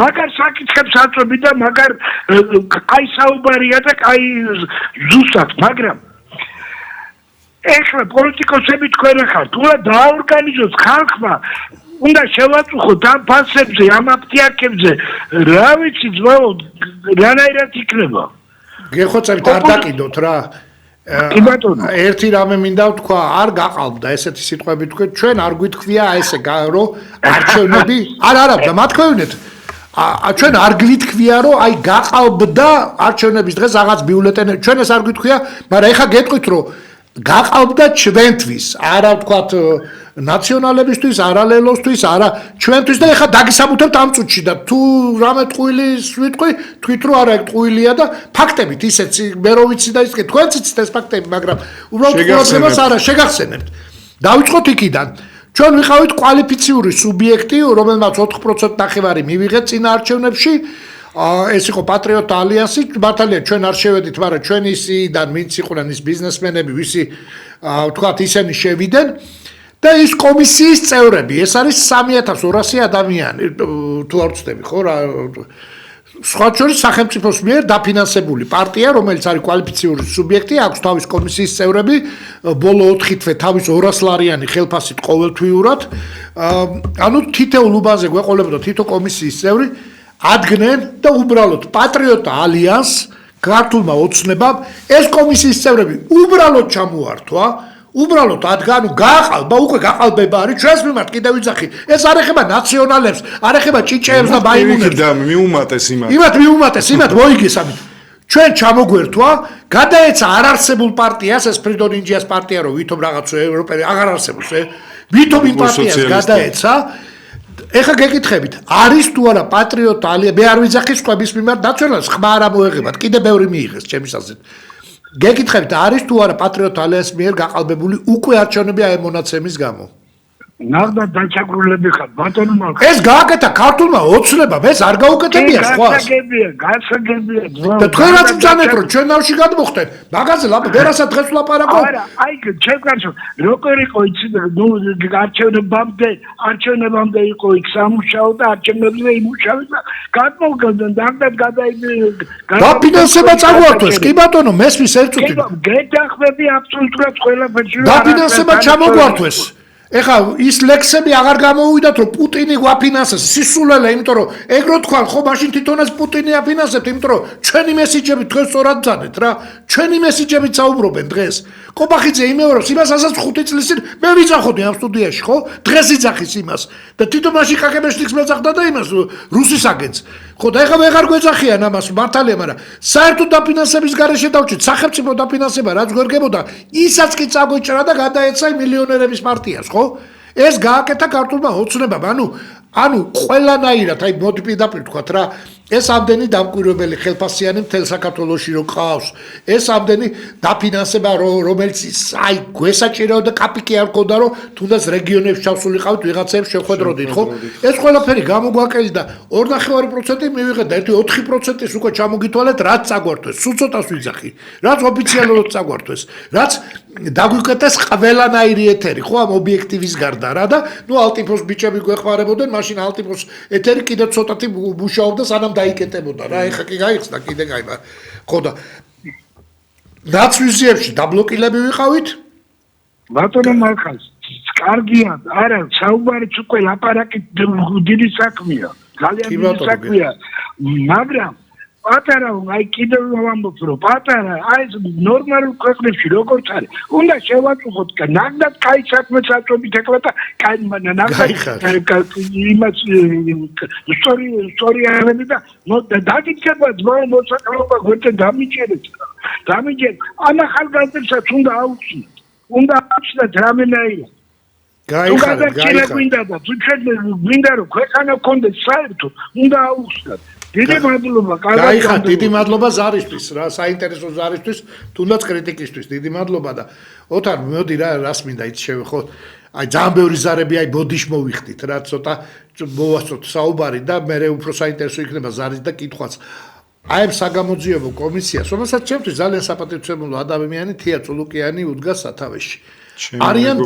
მაგარ საკითხებს აწვევი და მაგარ კაი საუბარია და კაი ზუსტად, მაგრამ ეხლა პოლიტიკოსები თქვენ ხართ, უნდა დაორგანიზოთ ხალხმა უნდა შევაწუხოთ ამ ფასებზე, ამ აფთიაქებზე, რა ვიცი ძმაო, რანაირად იქნება. გეხოცებით არ დაკიდოთ რა. კი ბატონო. ერთი რამე მინდა ვთქვა, არ გაყალბდა ესეთი სიტყვები თქვენ, ჩვენ არ გვითქვია ესე რომ არჩევნები, არა, დამათქვევნეთ. ჩვენ არ გვითქვია რომ აი გაყალბდა არჩევნების დღეს რაღაც ბიულეტენი, ჩვენ ეს არ გვითქვია, მაგრამ ეხა გეტყვით რომ გაყალბდა ჩვენთვის, არა ვთქვათ ნაციონალებისთვის, არა ლელოსთვის, არა ჩვენთვის და ეხა დაგისამუთავთ ამ წუთში და თუ რამე ტყუილის ვიტყვი, თქვით რომ არა ეგ ტყუილია და ფაქტებით ისეც მე რო ვიცი და ისე თქვენც იცით ეს ფაქტები, მაგრამ უბრალოდ ყურადღებას არა შეგახსენებთ. დავიწყოთ იქიდან. ჩვენ ვიყავით კვალიფიციური სუბიექტი, რომელმაც 4% ნახევარი მივიღეთ წინა არჩევნებში. ეს იყო პატრიოტთა ალიანსი, მართალია ჩვენ არ შევედით, მაგრამ ჩვენი ისიდან ვინც იყვნენ ის ბიზნესმენები, ვისი ვთქვათ ისინი შევიდნენ და ის კომისიის წევრები, ეს არის 3200 ადამიანი, თუ არ ვცდები, ხო რა სხვა შორის სახელმწიფოს მიერ დაფინანსებული პარტია, რომელიც არის კვალიფიციური სუბიექტი, აქვს თავის კომისიის წევრები, ბოლო 4 თვე თავის 200 ლარიანი ხელფასით ყოველთვიურად. ანუ თითოეულ უბანზე გვეყოლებოდა თითო კომისიის წევრი ადგნენ და უბრალოდ პატრიოტთა ალიანსს ქართულმა ოცნებამ ეს კომისიის წევრები უბრალოდ ჩამოართვა, უბრალოდ ადგან გააყალბა, უკვე გაყალბება არის ჩვენს მიმართ კიდევ ვიძახი. ეს არ ეხება ნაციონალებს, არ ეხება ჭიჭეებს და ბაიმუნებს. მიუმატეს იმათ. იმათ მოიგესამით. ჩვენ ჩამოგვერთვა, გადაეცა არარსებულ პარტიას, ეს ფრიდონ ინჯიას პარტია რო ვითომ რაღაც ევროპელი აღარ არსებობს, ვითომ იმ პარტიას გადაეცა. ეხა გეკითხებით, არის თუ არა პატრიოტთა ალიანსი, მე არ ვიძახი სხვების მიმართ ნაციონალს, ხმა არ ამოეღებათ, კიდე ბევრი მიიღეს ჩემის აზრით. გეკითხებით, არის თუ არა პატრიოტთა ალიანსის მიერ გაყალბებული უკვე არჩევნები აი მონაცემის გამო? ნახდა დაჩაგრულები ხარ, ბატონო მალხა. ეს გააკეთა ქართულმა ოცნებამ, ეს არ გაუკეთებია სხვას. გასაგებია. და თქვენ რაც ბრძანეთ რომ ჩვენ ნავში გადმოხდეთ, მაგაზე ვერასად დღეს ვლაპარაკო? არა, აი ჩემკაცო, როგორ იყო იცი, ნუ არჩევნებამდე იყო იქ სამუშაო და არჩევნებზე იმუშავე და გადმოგდან დაფინანსება წაგვართვეს, კი ბატონო, მესმის ერთუთი. გეთახმები აბსოლუტურად ყველაფერში. დაფინანსება ჩამოგვართვეს. ეხა ის ლექსები აღარ გამოვიდათ რომ პუტინი გვაფინანსებს სისულელე, იმიტომ რომ ეგრო თქვან ხო მაშინ თვითონაც პუტინი აფინანსებთ, იმიტომ რომ ჩვენი მესიჯები თქვენ სწორად ძანეთ რა. ჩვენი მესიჯებით საუბრობენ დღეს. კობახიძე იმეორებს იმას, ასაც 5 წლის წინ მე ვიძახოდი ამ სტუდიაში, ხო? დღეს იძახის იმას და თვითონ მაშინ კგბ-შტიქს მეძახდა და იმას რუსის აგენტს. ხო და ეხა ვეღარ გვეძახიან ამას, მართალია, მაგრამ საერთო დაფინანსების გარეშე დავჭით, სახელმწიფო დაფინანსება რაც გვერგებოდა, ისაც კი წაგვიჭრა და გადაეცა მილიონერების პარტიას, ხო? ეს გააკეთა ქართულმა ოცნებამ, ანუ ყველანაირად, აი მოდი პირდაპირ თქვათ რა, ეს ამდენი დამკვირვებელი ხელფასიანი მთელ საქართველოში რო ყავს, ეს ამდენი დაფინანსება რომელიც აი გვესაჭიროა კაპიკი არ ქონდა რომ თუნდაც რეგიონებში ჩავსულიყავით ვიღაცებს შეხვედროდით, ხო? ეს ყველაფერი გამოგვაკელდა 2.5% მივიღეთ და 4%-ის უკვე ჩამოგითვალეთ, რაც წაგვართვეს, სულ ცოტას ვიძახი, რაც ოფიციალურად წაგვართვეს, რაც დაგვიკეთეს ყველანაირი ეთერი, ხო, ამ ობიექტივის გარდა რა და ნუ ალტიფოს ბიჭები გვეხმარებოდნენ, მაშინ ალტიფოს ეთერი კიდე ცოტათი მუშაობდა სანამ დაიკეტებოდა რა, ეხა კი გაიხსნა კიდე გაიმა. ხო და ნაცვიზიებში დაბლოკილები ვიყავით? ბატონო მალხას, კარგია, არა, საუბარიც უკვე ლაპარაკი დიდი საქმეა, ძალიან დიდი საქმეა, მაგრამ პატარა, აი კიდევ ვამბობ, რომ პატარა, აი ნორმალურ ქვეყნებში როგორც არის, უნდა შევაწუხოთ, ნამდვილად კაი საქმეც აწვევით ეკლა და კაი ნამდვილად იმას ისტორიალები და დაგიჩება ძმაო მოსაკლობა გვერდზე დამიჯერეთ, ამ ახალგაზრდებსაც უნდა აუხსნათ, რამენაირად. გაიხარეთ. თუ ჩვენ გვინდა რომ ქვეყანა გქონდეს საერთო, უნდა აუხსნათ. დიდი მადლობა, გაიხარეთ, დიდი მადლობა ზარისთვის რა, საინტერესო ზარისთვის, თუნდაც კრიტიკისთვის, დიდი მადლობა და ოთარ მოდი რა, რას მინდა იცი შევეხო. აი ძალიან ბევრი ზარები აი ბოდიშ მოვიხდით რა, ცოტა მოვასწროთ საუბარი და მე უფრო საინტერესო იქნება ზარის და კითხვაც. აი ამ საგამოძიებო კომისიას, რომელსაც ჩემთვის ძალიან საპატრიოტო ადამიანი თია წულუკიანი უდგას სათავეში. არიან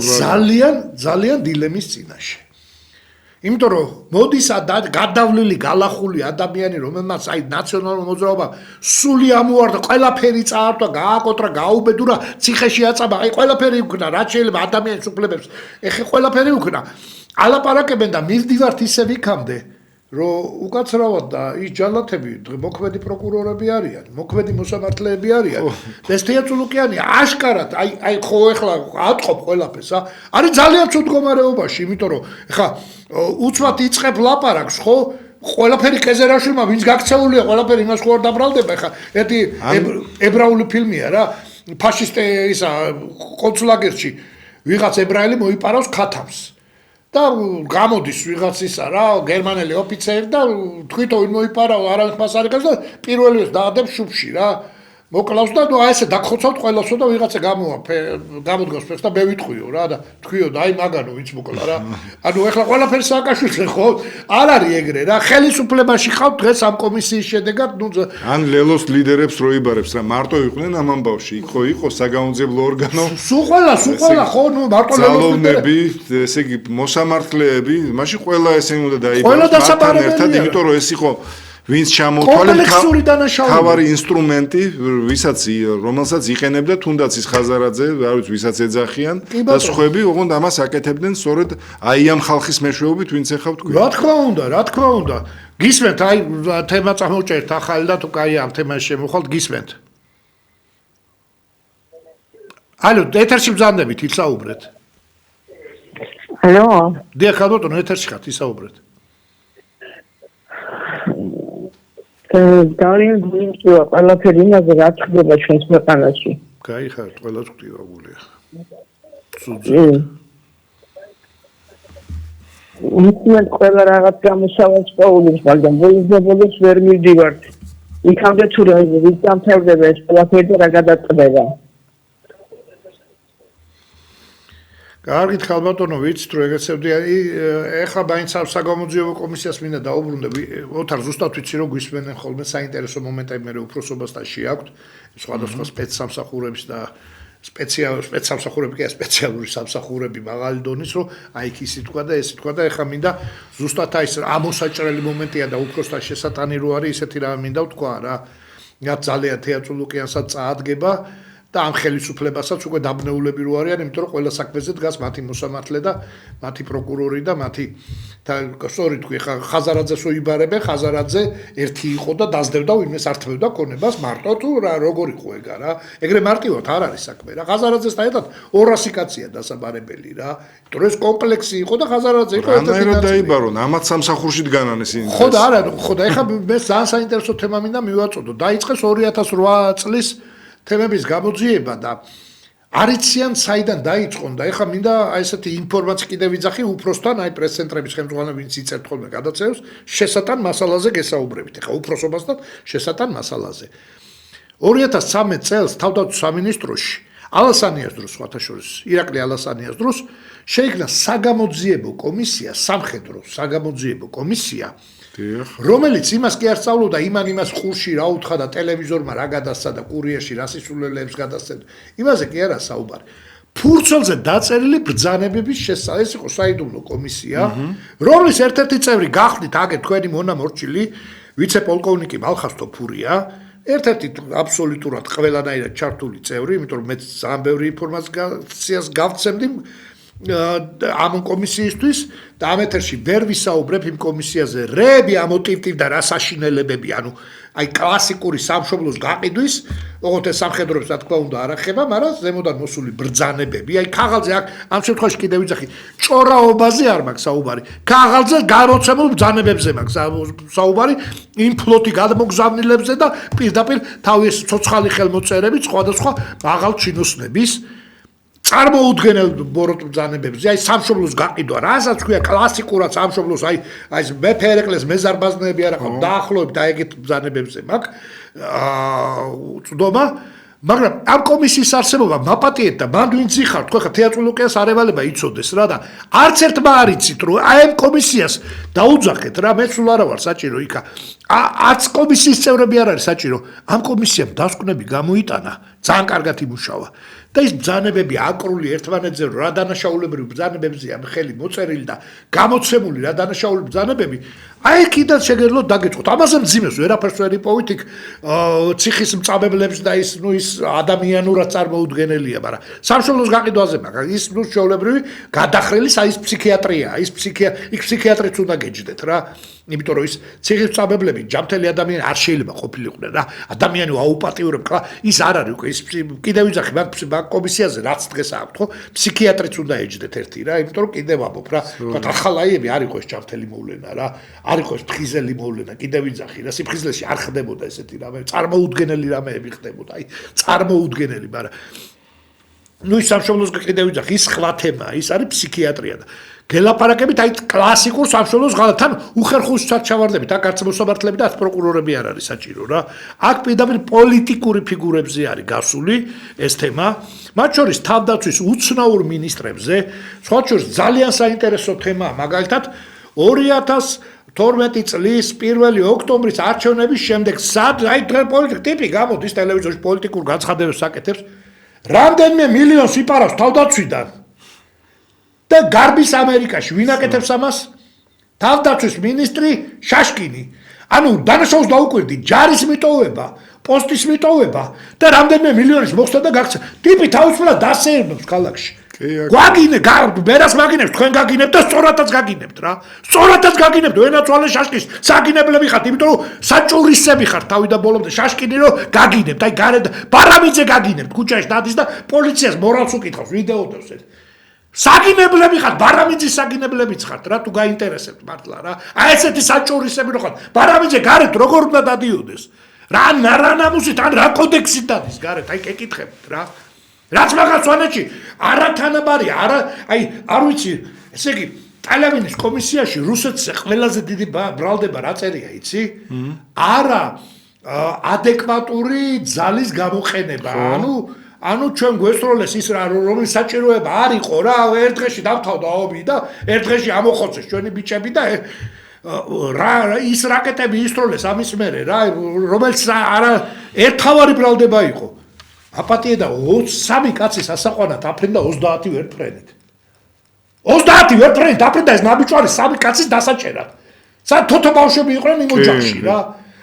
ძალიან დილემის წინაშე. იმიტომ რომ მოდის გადავლილი გალახული ადამიანი რომელმაც აი ნაციონალურ მოძრაობა სული ამუარდა ყველაფერი წაართვა გააკოტრა გაუბედურა ციხეში აწამა აი ყველაფერი უკნა რაც შეიძლება ადამიანის უფლებებს ეხე ყველაფერი უკნა ალაპარაკებენ და მივდივართ ისევ იქამდე რომ უკაცრავად და ის ჯალათები მოქმედი პროკურორები არიან, მოქმედი მოსამართლეები არიან. ეს თეატროლუკიანი აშკარად აი ხო ეხლა ატყობ ყველაფერს, არის ძალიან ცუდ მდგომარეობაში, იმიტომ რომ ეხლა უცბად იწყებ ლაპარაკს, ხო? ყველაფერი კეზერაშვილმა ვინც გაქცეულია, ყველაფერი იმას ხო არ დაბრალდება, ეხლა ერთი ებრაული ფილმია რა, ფაშისტი ისა კონცლაგერში ვიღაც ებრაელი მოიპარავს ქათამს. და გამოდის ვიღაცისა რა გერმანელი ოფიცერი და თვითონ მოიპარავ არამხმას არ ეკავს და პირველივეს დაადებს შუბში რა მოკლავს და ნუ აი ესე დაგხოცავთ ყველასო და ვიღაცა გამოდგას ფეხს და მე ვიტყვიო რა და თქვიო და აი მაგანო ვინც მოკლა რა ანუ ეხლა ყველაფერი სააკაშვილზე ხო არ არის ეგრე რა ხელისუფლებაში ხავთ დღეს ამ კომისიის შედეგად ნუ ან ლელოს ლიდერებს რო იბარებს რა მარტო იყვნენ ამ ამბავში ხო იყო საგამოძიებლო ორგანო სულ ყველა ხო ნუ მარტო ძალოვნები ესე იგი მოსამართლეები მაშინ ყველა ესენი უნდა დაიბაროს მართთან ერთად იმიტომ რომ ეს იყო ვინც ჩამოთვალე თავარი ინსტრუმენტი ვისაც რომელსაც იყენებდა თუნდაც ის ხაზარაძე არ ვიცი ვისაც ეძახიან და სხვები ოღონდ ამას აკეთებდნენ სწორედ აი ამ ხალხის მეშვეობით ვინც ეხავ თქვენ რა თქმა უნდა გისმენთ აი თემა წამოვჭერთ ახალი და თუ კაი ამ თემაში შემოხვალთ გისმენთ ალო ეთერში ბრძანდებით ისაუბრეთ ალო დიახ ალბათ ეთერში ხართ ისაუბრეთ ძალიან გვინწია ყველაფერი იმაზე რა ხდება ჩვენს ქვეყანაში. კაი ხარ, ყველას გვტივებულია. ისმენ ყველა რაღაც გამოსავალს პაულებს, მაგრამ ბოლოს ვერ მივდივართ. იქამდე თუ რა ვიცამთავრდება ეს ყველაფერი და რა გადაწყდება. კარგით ხალბატონო ვიცით რომ ეგეცებდი ეხლა მაინც საგამოძიებო კომისიას მინდა დაუბრუნდები ოთარ ზუსტად ვიცი რომ გვისმენენ ხოლმე საინტერესო მომენტები მე უფროსობასთან შეაქვთ სხვადასხვა სპეცსამსახურების და სპეცსამსახურები კი სპეციალური სამსახურები მაღალი დონის რომ აი იქ ისი თქვა და ეს თქვა და ეხლა მინდა ზუსტად აი ეს ამოსაჭრელი მომენტია და უფროსთან შესატანი რო არის ისეთი რამე მინდა ვთქვა რა რაც ძალიან თეატროლუკიანსაც წაადგება და ამ ხელისუფლებასაც უკვე დაბნეულები რო არიან, იმიტომ რომ ყველა საქმეზე დგას მათი მოსამართლე და მათი პროკურორი და მათი სწორი თქვი, ხა ხაზარაძეს უიბარებენ, ხაზარაძე ერთი იყო და დაძდევდა ვინმეს ართმევდა ქონებას მარტო თუ რა როგორ იყო ეგა რა. ეგრე მარტივად არ არის საქმე რა. ხაზარაძესთან ერთად 200 კაცია დასაბარებელი რა. იმიტომ რომ ეს კომპლექსი იყო და ხაზარაძე იყო ერთ-ერთი და დაიბარონ, ამათ სამსახურში დგანან ისინი. ხო და არა, ხო და ეხლა მე ძალიან საინტერესო თემა მინდა მივაწოდო. დაიწყეს 2008 წლის თემების გამოძიება და არიციან საიდან დაიწყონ და ეხლა მინდა აი ესეთი ინფორმაცია კიდევ ვიძახი უფროსთან აი პრეს-ცენტრების ხელმძღვანელი ვინც იწერთ ხოლმე გადაცემს შესატან მასალაზე გესაუბრებით ეხლა უფროსობასთან შესატან მასალაზე 2013 წელს თავდაცვის სამინისტროში ალასანიას დროს სხვათა შორის ირაკლი ალასანიას დროს შეიქმნა საგამოძიებო კომისია სამხედრო საგამოძიებო კომისია რომელიც იმას კი არ სწავლობდა იმას ყურში რა უთხრა და ტელევიზორმა რა გადასცა და კურიერში რა სისულელეებს გადასცემ იმაზე კი არა საუბარი ფურცელზე დაწერილი ბრძანებების შესახებ ეს იყო საიდუმლო კომისია რომლის ერთ-ერთი წევრი გახდით აგე თქვენი მონა მორჩილი ვიცე-პოლკოვნიკი მალხასტო ფურია ერთ-ერთი აბსოლუტურად ყველანაირად ჩართული წევრი იმიტომ რომ მე ძალიან ბევრი ინფორმაციას გავცემდი ამ კომისიისთვის და ამ ეთერში ვერ ვისაუბრებ იმ კომისიაზე რეები ამოტივტივდა რა საშინელებები ანუ აი კლასიკური სამშობლოს გაყიდვის ოღონდ ეს სამხედროებს რა თქმა უნდა არ ახება მაგრამ ზემოდან მოსული ბრძანებები აი ქაღალდზე აქ ამ შემთხვევაში კიდევ ვიძახი ჭორაობაზე არ მაქვს საუბარი ქაღალდზე გამოცემულ ბრძანებებზე მაქვს საუბარი იმ ფლოტი გადმოგზავნილებზე და პირდაპირ თავის ცოცხალი ხელმოწერებით სხვადასხვა მაღალ ჩინოსნების წარმოუდგენელ ბოროტბრძანებებზე, აი სამშობლოს გაყიდვა, რასაც ქვია კლასიკურად სამშობლოს, აი ეს მეფერეკლეს მეზარბაზნები არა ხო, დაახლოებით და ეგეთ ბრძანებებზე მაქვს უწდომა, მაგრამ ამ კომისიის არსებობა მაპატიეთ და მანდ ვინც იხართ, ხო ხა თეატროლოგიას არ ევალება იცოდეს რა და არც ერთმა არ იცით რომ აი ამ კომისიას დაუძახეთ რა, მე სულ არა ვარ საჭირო იქა. არც კომისიის წევრები არ არის საჭირო. ამ კომისიამ დასკვნები გამოიტანა, ძალიან კარგად იმუშავა. და ის ბრძანებები აკრული ერთმანეთზე რა დანაშაულებრივი ბრძანებებზეა ხელი მოწერილი და გამოცემული რა დანაშაულები ბრძანებები აი კიდევ შეგეძლოთ დაგეწყოთ ამაზე მძიმეს ვერაფერს ვერ იპოვით იქ ციხის მწამებლებს და ის ის ადამიანურად წარმოუდგენელია მაგრამ სამშობლოს გაყიდვაზე მაგრამ ის ჩვეულებრივი გადახრილი ის ფსიქიატრია ის ფსიქიატრიც უნდა გეჯდეთ რა იმიტომ რომ ის ციხის მწამებლები ჯამთელი ადამიანი არ შეიძლება ყოფილიყვნენ რა ადამიანი აუპატიურებდა ის არ არის უკვე ის კიდევ ვიძახი მაგ კომისიაზე რაც დღეს აქვს ხო ფსიქიატრიც უნდა ეჯდეთ ერთი რა იმიტომ რომ კიდევ ვამბობ რა თქვა ახალაიები არ იყო ეს ჯამთელი მოვლენა რა არ იყო ეს ფხიზელი მოვლენა კიდევ ვიძახი რა სიფხიზლეში არ ხდებოდა ესეთი რამე წარმოუდგენელი რამეები ხდებოდა აი წარმოუდგენელი მაგრამ ნუ ის სამშობლოს კიდევ ვიძახი ის სხვა თემაა ის არის ფსიქიატრია და გელაპარაკებით აი კლასიკურ სამშობლოს ღალატთან უხერხულსაც ჩავარდებით აქ არც მოსამართლეები და არც პროკურორები არ არის საჭირო რა აქ პირდაპირ პოლიტიკური ფიგურებზე არის გასული ეს თემა მათ შორის თავდაცვის უცნაურ მინისტრებზე სხვა შორის ძალიან საინტერესო თემაა მაგალითად 2012 წლის 1 ოქტომბრის არჩევნების შემდეგ სად აი პოლიტიკ ტიპი გამოდის ტელევიზორში პოლიტიკურ განცხადებებს აკეთებს რამდენიმე მილიონს იპარავს თავდაცვიდან და გარბის ამერიკაში ვინ აკეთებს ამას თავდაცვის მინისტრი შაშკინი ანუ დანაშაულს დაუკვირდი ჯარის მიტოვება პოსტის მიტოვება და რამდენიმე მილიონის მოხსნა და გაქცა ტიპი თავისუფლად დასეირნებს ქალაქში გვაგინე ბერას მაგინებს თქვენ გაგინებთ და სწორადაც გაგინებთ რა სწორადაც გაგინებთ ვენაცვალე შაშკის საგინებლები ხართ იმიტომ რომ საჭურისები ხართ თავი და ბოლომდე შაშკინი რომ გაგინებთ აი გარეთ ბარამიძე გაგინებთ ქუჩაში დადის და პოლიციას მორალს უკითხავს ვიდეოდებს ეს საგინებლები ხართ ბარამიძის საგინებლებიც ხართ რა თუ გაინტერესებთ მართლა რა აი ესეთი საჭურისები რო ხართ ბარამიძე გარეთ როგორ უნდა დადიოდეს რა ნამუსით ან რა კოდექსით დადის გარეთ აი კეკითხებთ რა რაც მაგას სვანეთში არათანაბარი არა აი არ ვიცი ესე იგი ტალევინის კომისიაში რუსეთზე ყველაზე დიდი ბრალდება რა წერია იცი არა ადეკვატური ძალის გამოყენება ანუ ჩვენ გვესროლეს ის რა რომლის საჭიროება არ იყო რა ერთ დღეში დავთავდა ომი და ერთ დღეში ამოხოცეს ჩვენი ბიჭები და რა ის რაკეტები ისროლეს ამის მერე რა რომელიც არა ერთთავარი ბრალდება იყო აპატია და 23 კაცი სასაყვანად აფრინდა 30 ვერტფრენით 30 ვერტფრენით აფრინდა ეს ნაბიჯვარი 3 კაცის დასაჭერად სად თოთო ბავშვები იყვნენ იმ ოჯახში რა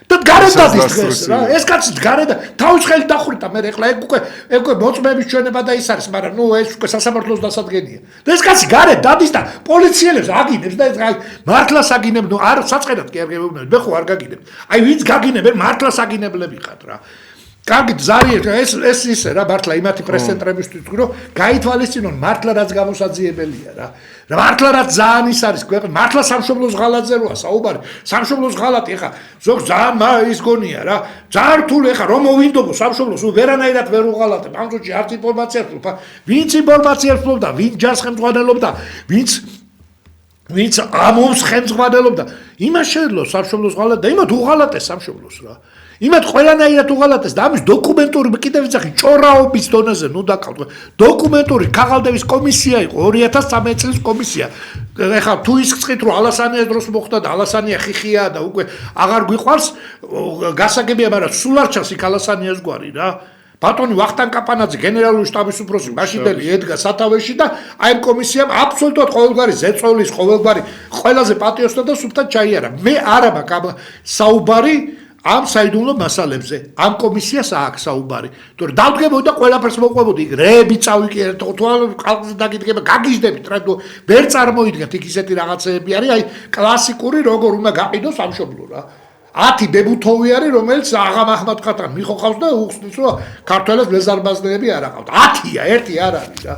და გარეთ დადის დღეს რა ეს კაცი გარეთ თავის ხელით დახვრიტა მე ეხლა ეგ უკვე მოწმეების ჩვენება და ის არის მაგრამ ნუ ეს უკვე სასამართლოს დასადგენია და ეს კაცი გარეთ დადის და პოლიციელებს აგინებს და ეს აი მართლას აგინებს ნუ არ საწყენად კი არ გეუბნები მე ხო არ გაგინებ აი ვინც გაგინებენ მართლას აგინებლები ხართ რა კარგი ზარი ეს ისე რა მართლა იმათი პრესცენტრებისთვის თქვი რომ გაითვალისწინონ მართლა რაც გამოსაძიებელია რა მართლა რაც ძალიან ის არის ქვეყნა მართლა სამშობლოს ღალატზე როა საუბარი სამშობლოს ღალატი ეხა ზოგ ძალიან ის გონია რა ძალიან რთული ეხა რომ მოვინდობო სამშობლოს ვერანაირად ვერ უღალატებ ამ წუთში არც ინფორმაციას ვფლობ ვინც ინფორმაციას ვფლობდა ვინ ჯარს ხელმძღვანელობდა ვინც ამობს ხელმძღვანელობდა იმას შეძლო სამშობლოს ღალატი და იმათ უღალატეს სამშობლოს რა იმათ ყველანაირად უღალატეს და ამის დოკუმენტური კიდევ ვიძახი ჭორაობის დონეზე ნუ დაკავთ დოკუმენტური ქაღალდების კომისია იყო 2013 წლის კომისია ეხლა თუ ის გწყით რომ ალასანიას დროს მოხდა და ალასანია ხიხია და უკვე აღარ გვიყვარს გასაგებია მაგრამ სულ არ ჩანს იქ ალასანიას გვარი რა ბატონი ვახტანგ კაპანაძე გენერალური შტაბის უფროსი მაშინდელი ედგა სათავეში და აი ამ კომისიამ აბსოლუტურად ყოველგვარი ზეწოლის ყოველგვარი ყველაზე პატიოსთა და სუფთად ჩაიარა მე არა მაქვს საუბარი ამ საიდუმლო მასალებზე ამ კომისიას აქვს საუბარი თორე დავდგებოდი და ყველაფერს მოყვებოდი რეები წავიკიერეთ თვალ ყალყზე დაგიდგება გაგიჟდებით რა ვერ წარმოიდგენთ იქ ისეთი რაღაცეები არის აი კლასიკური როგორ უნდა გაყიდოს სამშობლო რა 10 დებუთოვი არის რომელიც აღამ ახმატყათან მიხოხავს და უხსნის რომ ქართველებს ლეზარბაზნეები არ აყავთ 10-ია ერთი არ არის რა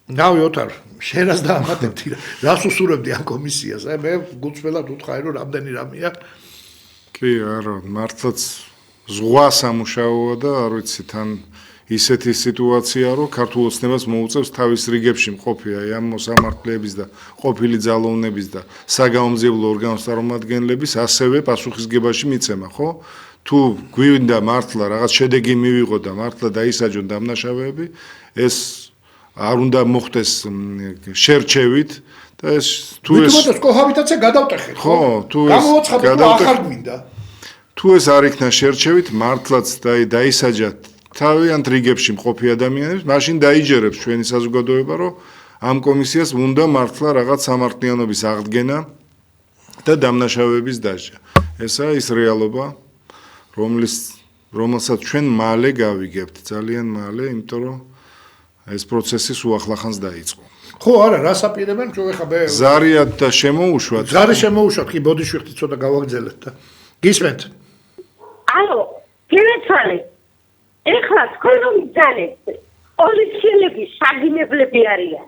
ნავი ოთარ შენას დაამატებდი რას უსურვებდი ამ კომისიას აი მე გულწრფელად უთხარი რომ რამდენი რამეა კი არა მართლაც ზღვა სამუშაოა და არ ვიცი თან ისეთი სიტუაცია რომ ქართულ ოცნებას მოუწევს თავის რიგებში მყოფი აი ამ მოსამართლეების და ყოფილი ძალოვნების და საგამომძიებლო ორგანოს წარმომადგენლების ასევე პასუხისგებაში მიცემა ხო თუ გვინდა მართლა რაღაც შედეგი მივიღო და მართლა დაისაჯონ დამნაშავეები ეს არ უნდა მოხდეს შერჩევით და ეს თუ ეს ვიტყოდოს კოჰაბიტაცია გადავტეხეთ ხო თუ ეს გამოუცხადეთ ახალ გვინდა თუ ეს არ იქნა შერჩევით მართლაც დაისაჯათ თავიანთ რიგებში მყოფი ადამიანებს, მაშინ დაიჯერებს ჩვენი საზოგადოება, რომ ამ კომისიას უნდა მართლა რაღაც სამართლიანობის აღდგენა და დამნაშავეების დასჯა. ესაა ის რეალობა, რომელსაც ჩვენ მალე გავიგებთ, ძალიან მალე, იმიტომ რომ ეს პროცესი სულ ახლახანს დაიწყო. ხო, არა, რას აპირებენ ჩვენ ხა ზარიად და შემოუშვათ. ზარი შემოუშვათ, კი ბოდიშვიხთი ცოტა გავაგზელეთ და გისმენთ. ალო, გერეცალე. ეხლა თქვენ რომ იცანეთ, პოლიციელები საგინებლები არიან.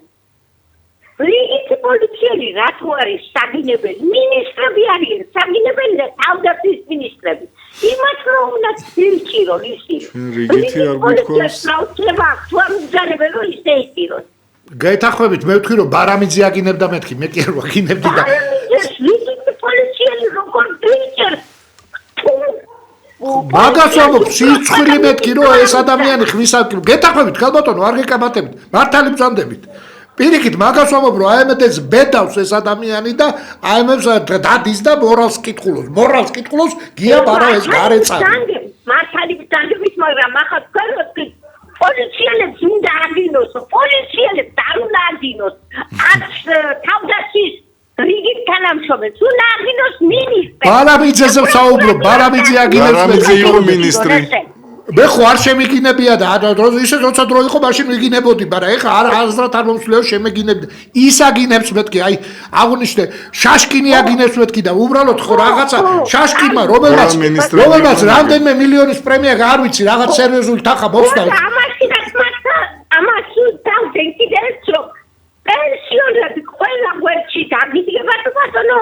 რიგითი პოლიციელი რატო არის საგინებელი? მინისტრები არიან, საგინებელი და თავდაცვის მინისტრები. იმათ რომ უნდა ისწირონ ისი. რიგითი არ გითხოვს. პროცესა თუ არ უგზავნებენ რომ ისე ისწირონ. გაეთახმებით, მე ვთქვი რომ ბარამიძე აგინებდა მეთქი, მე კი არ ვაგინებდი და რიგითი პოლიციელი როგორ დაიჭერ? მაგას ვამბობ, სიცხვილე მეთქი რომ ეს ადამიანი ხმის გეთახმებით, ქალბატონო, არ გეკამათებით, მართალი ბრძანდებით. პირიქით მაგას ვამბობ, რომ აემეთეს ბედავს ეს ადამიანი და აემებს დადის და მორალს კითხულობს, გია ბარა ეს გარეწარი. მართალი ბრძანდებით, მაგრამ ახლა თქვენ პოლიციელებს უნდა აგინოს, პოლიციელებს არ უნდა აგინოს. თავდაცვის რიგით თანამშრომლებს უნდა აგინოს მინისტრი. ბარამიძეზე ვსაუბრობ, ბარამიძე აგინებს. ბარამიძე იყო მინისტრი. მე ხო არ შემიგინებია და ისე როცა დრო იყო, მაშინ ვიგინებოდი, მაგრამ ეხლა აზრად არ მომსვლეო შემეგინებდი. ის აგინებს მეთქი, აი აღნიშნე, შაშკინი აგინებს მეთქი და უბრალოდ ხო რაღაცა შაშკინმა, რომელმაც რამდენიმე მილიონის პრემია არ ვიცი, რაღაც სერიოზული თანხა მოხდა. ამას დავდენ კიდეც რომ პენსიონერები ყველა გვერდში დაგიდგება თუ ბატონო.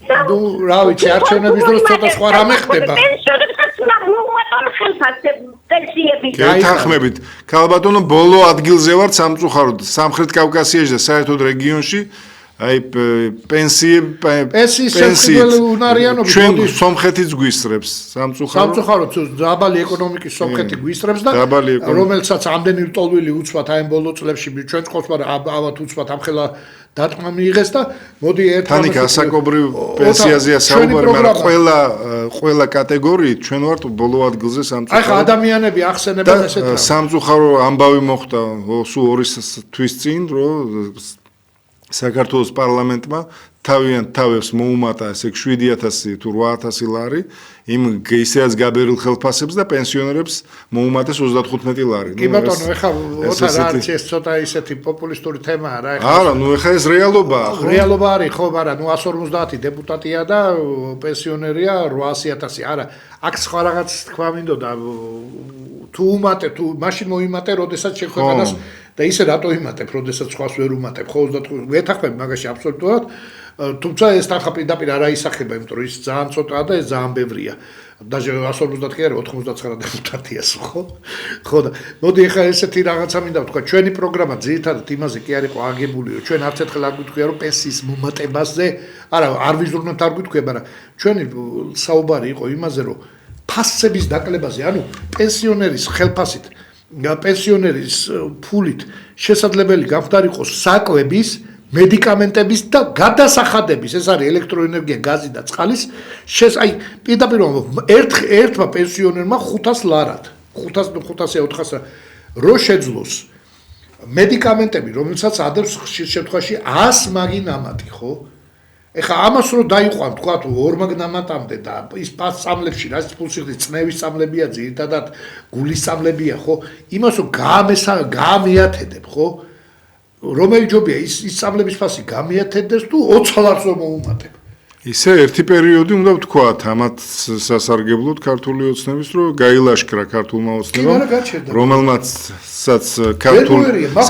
ნუ რა ვიცი, არჩევნების დროს ცოტა სხვა რამე ხდება. პენსიონერებსაც უნდა მოუვატონ ხელფასები, პენსიები. გეთახმებით, ქალბატონო, ბოლო ადგილზე ვართ სამწუხაროდ, სამხრეთ კავკასიაში და საერთოდ რეგიონში. აი პენსიები უნარიანობის ჩვენ სომხეთიც გვისწრებს სამწუხაროდ დაბალი ეკონომიკის სომხეთი გვისწრებს და რომელსაც ამდენი ლტოლვილი უცბად აი ბოლო წლებში ჩვენ წყობს მაგრამ ავათ უცბად ამხელა დატყმა მიიღეს და მოდი ერთად თანიქ ასაკობრივ პენსიაზეა საუბარი მაგრამ ყველა კატეგორიით ჩვენ ვართ ბოლო ადგილზე სამწუხაროდ. აი ხა ადამიანები ახსენებენ ესეთ რა. სამწუხარო ამბავი მოხდა სულ 2 თვის წინ რომ საქართველოს პარლამენტმა თავებს მოუმატა ესე 7000 თუ 8000 ლარი იმ ისეაც გაბერილ ხელფასებს და პენსიონერებს მოუმატეს 35 ლარი. კი ბატონო, ეხლა ოთარ არის ეს ცოტა ისეთი პოპულისტური თემაა რა ეხლა. არა, ნუ ეხლა ეს რეალობაა. რეალობა არის, ხო, მაგრამ ნუ 150 დეპუტატია და პენსიონერია 800.000. არა, აქ სხვა რაღაც თქვა მინდოდა თუ უმატე, თუ მაშინ მოიმატე, როდესაც შეხვედრას და ისე რატო იმატებ, როდესაც სხვას ვერ უმატებ, ხო 25 ვეთახმები მაგაში აბსოლუტურად. თუმცა ეს თანხა პირდაპირ არ აისახება, იმიტომ რომ ის ძალიან ცოტაა და ეს ძალიან ბევრია. даже 150 კი არა 99 დეპუტატია ხო? ხო და მოდი ახლა ესეთი რაღაცა მინდა ვთქვა, ჩვენი პროგრამა ძირითადად იმაზე კი არ იყო აგებული, რომ ჩვენ არც ერთხელ არ გვიტყვია, რომ პენსიის მომატებაზე, არა, არ ვიზრუნებთ არ გვიტყვია, მაგრამ ჩვენი საუბარი იყო იმაზე, რომ ფასების დაკლებაზე, ანუ პენსიონერის ხელფასით, პენსიონერის ფულით შესაძლებელი გამხდარიყოს საკვების მედიკამენტების და გადასახადების, ეს არის ელექტროენერგია, გაზი და წყალის, აი პირდაპირ ერთმა პენსიონერმა 500 ლარად, 500-400 რო შეძლოს მედიკამენტები, რომელსაც ადევს ხშირ შემთხვევაში 100 მაგი ნამატი, ხო? ეხლა ამას რო დაიყვან, თქვა თუ 2 მაგ ნამატამდე და ის პასწავლებში, რაც ფულს იხდის, წნევის წამლებია, ძირითადად გულის წამლებია, ხო? იმას რო გაამეათედებ, ხო? რომელი ჯობია ის წამლების ფასი გამიათედდეს თუ 20 ლარს რომ მოუმატებ. ისე ერთი პერიოდი უნდა ვთქვათ ამათ სასარგებლოდ ქართული ოცნების რომ გაილაშქრა ქართულმა ოცნებამ რომელმაც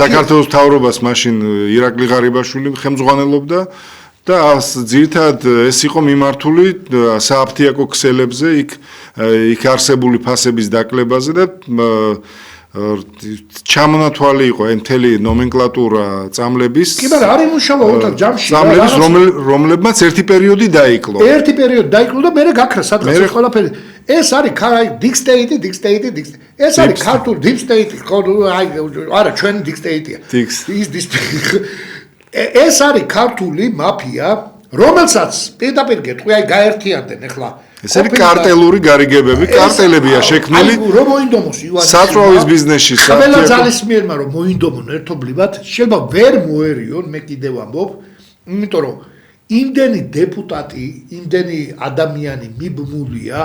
საქართველოს მთავრობას მაშინ ირაკლი ღარიბაშვილი ხელმძღვანელობდა და ძირითადად ეს იყო მიმართული სააფთიაქო ქსელებზე იქ არსებული ფასების დაკლებაზე და ჩამონათვალი იყო მთელი ნომენკლატურა წამლების. კი, მაგრამ არ იმუშავა ოთარ ჯამში. წამლების რომლებმაც ერთი პერიოდი დაიკლო. ერთი პერიოდი დაიკლო და მერე გაქრა სადღაც ყველაფერი. ეს არის deep state. ეს არის ქართული deep state, არა, ჩვენი deep state-ია. ეს არის ქართული მაფია, რომელსაც პირდაპირ გეტყვი, აი გაერთიანდნენ ახლა ეს არის კარტელური გარიგებები, კარტელებია შექმნილი. რომ მოინდომოს ივანიშვილმა. საწვავის ბიზნესში ყველა ძალისმიერმა რომ მოინდომონ ერთობლივად, შეიძლება ვერ მოერიონ, მე კიდევ ამბობ, იმიტომ რომ იმდენი დეპუტატი, იმდენი ადამიანი მიბმულია,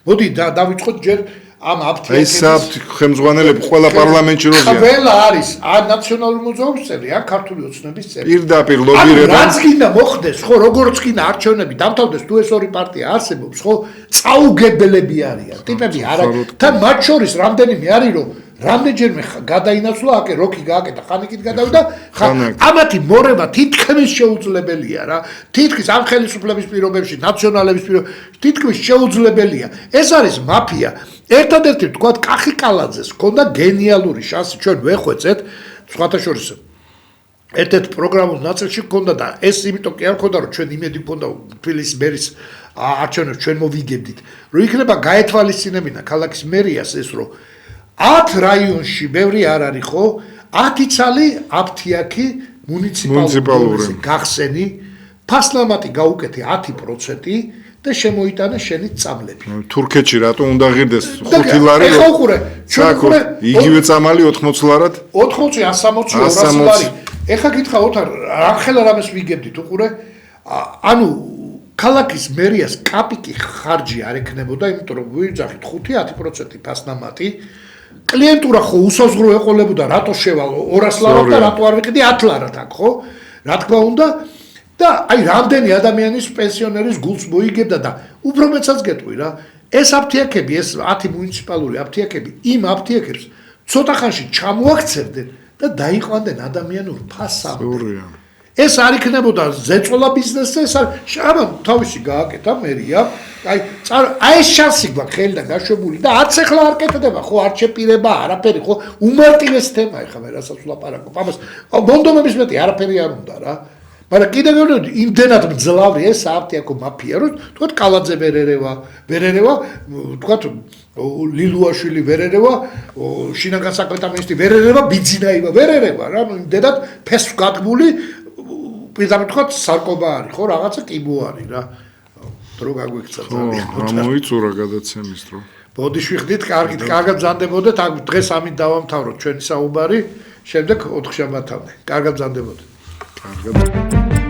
მოდი დავიწყოთ ჯერ ამ აფთიაქების ხელმძღვანელები ყველა პარლამენტში როზიან. ყველა არის ან ნაციონალური მოძრაობის წევრი, ან ქართული ოცნების წევრი. პირდაპირ ლობირებენ. რაც გინდა მოხდეს, ხო, როგორც გინდა არჩევნები დამთავრდეს, თუ ეს ორი პარტია არსებობს, ხო, წაუგებელები არიან. ტიპები არა. თან მათ შორის რამდენიმე არის, რომ რამდენჯერმე გადაინაცვლა, აკე როკი გააკეთა, ხანიკით გადავიდა, ამათი მორება თითქმის შეუძლებელია რა. თითქმის ამ ხელისუფლების პირობებში, ნაციონალების პირობებში, თითქმის შეუძლებელია. ეს არის მაფია. ერთადერთი თქვათ კახი კალაძეს ჰქონდა გენიალური შანსი, ჩვენ ვეხვეწეთ, სხვათა შორის ერთ-ერთ პროგრამულ ნაწილში ჰქონდა და ეს იმიტომ კი არ ჰქონდა, რომ ჩვენ იმედი ჰქონდა თბილისის მერის არჩევნებს ჩვენ მოვიგებდით, რომ იქნება გაეთვალისწინებინა ქალაქის მერიას ეს, რომ 10 რაიონში ბევრი არ არის ხო 10 ცალი აფთიაქი მუნიციპალური გახსენი ფასლამატი გაუკეთე 10% და შემოიტანე შენი წამლები. თურქეთში რატო უნდა ღირდეს 5 ლარი? ეხა უყურე, ჩვენ უყურე იგივე წამალი 80 ლარად? 80, 160, 200 ლარი. ეხა გითხრა ოთარ, რამხელა რამეს ვიგებდით უყურე? ანუ ქალაქის მერიას კაპიკი ხარჯი არ ექნებოდა, იმიტომ რომ ვიძახით 5-10% ფასლამატი. კლიენტურა ხო უსაზღვრო ეყოლებოდა, რატო შევალ 200 ლარად და რატო არ ვიყიდი 10 ლარად აქ, ხო? რა თქმა უნდა და აი რამდენი ადამიანის პენსიონერის გულს მოიგებდა და უფრო მეცაც გეტყვი რა. ეს აფთიაქები, ეს 10 მუნიციპალური აფთიაქები, იმ აფთიაქებს ცოტა ხანში ჩამოაქცევდნენ და დაიყვანდნენ ადამიანურ ფასამდე. ეს არ იქნებოდა ზეწოლა ბიზნესზე, ეს არ აბა თავისი გააკეთა მერია. აი ეს შანსი გვაქვს ხელიდან გაშვებული და არც ახლა არ კეთდება, ხო, არ შეპირება, არაფერი, ხო, უმარტივეს თემა ეხლა მე რასაც ვლაპარაკობ. ამას მონდომების მეტი არაფერი არ უნდა რა. მაგრამ კიდევ იმდენად მძლავრი ეს აფთიაქო მაფია, რომ თქვათ კალაძე ვერერევა, თქვათ ლილუაშვილი ვერერევა, შინაგან საქმეთა მინისტრი ვერერევა, ბიძინაევა ვერერევა რა, იმდენად ფესვ გაგმული პირდაპირ თქვათ სარკობა არის, ხო, რაღაცა კიბო არის რა. დრო გაგვიქცა ძალიან. გამოიწურა გადაცემის დრო. ბოდიში ხდით, კარგად ბრძანდებოდეთ, დღეს ამით დავამთავროთ ჩვენი საუბარი, შემდეგ 4 შაბათამდე. კარგად ბრძანდებოდეთ. კარგად.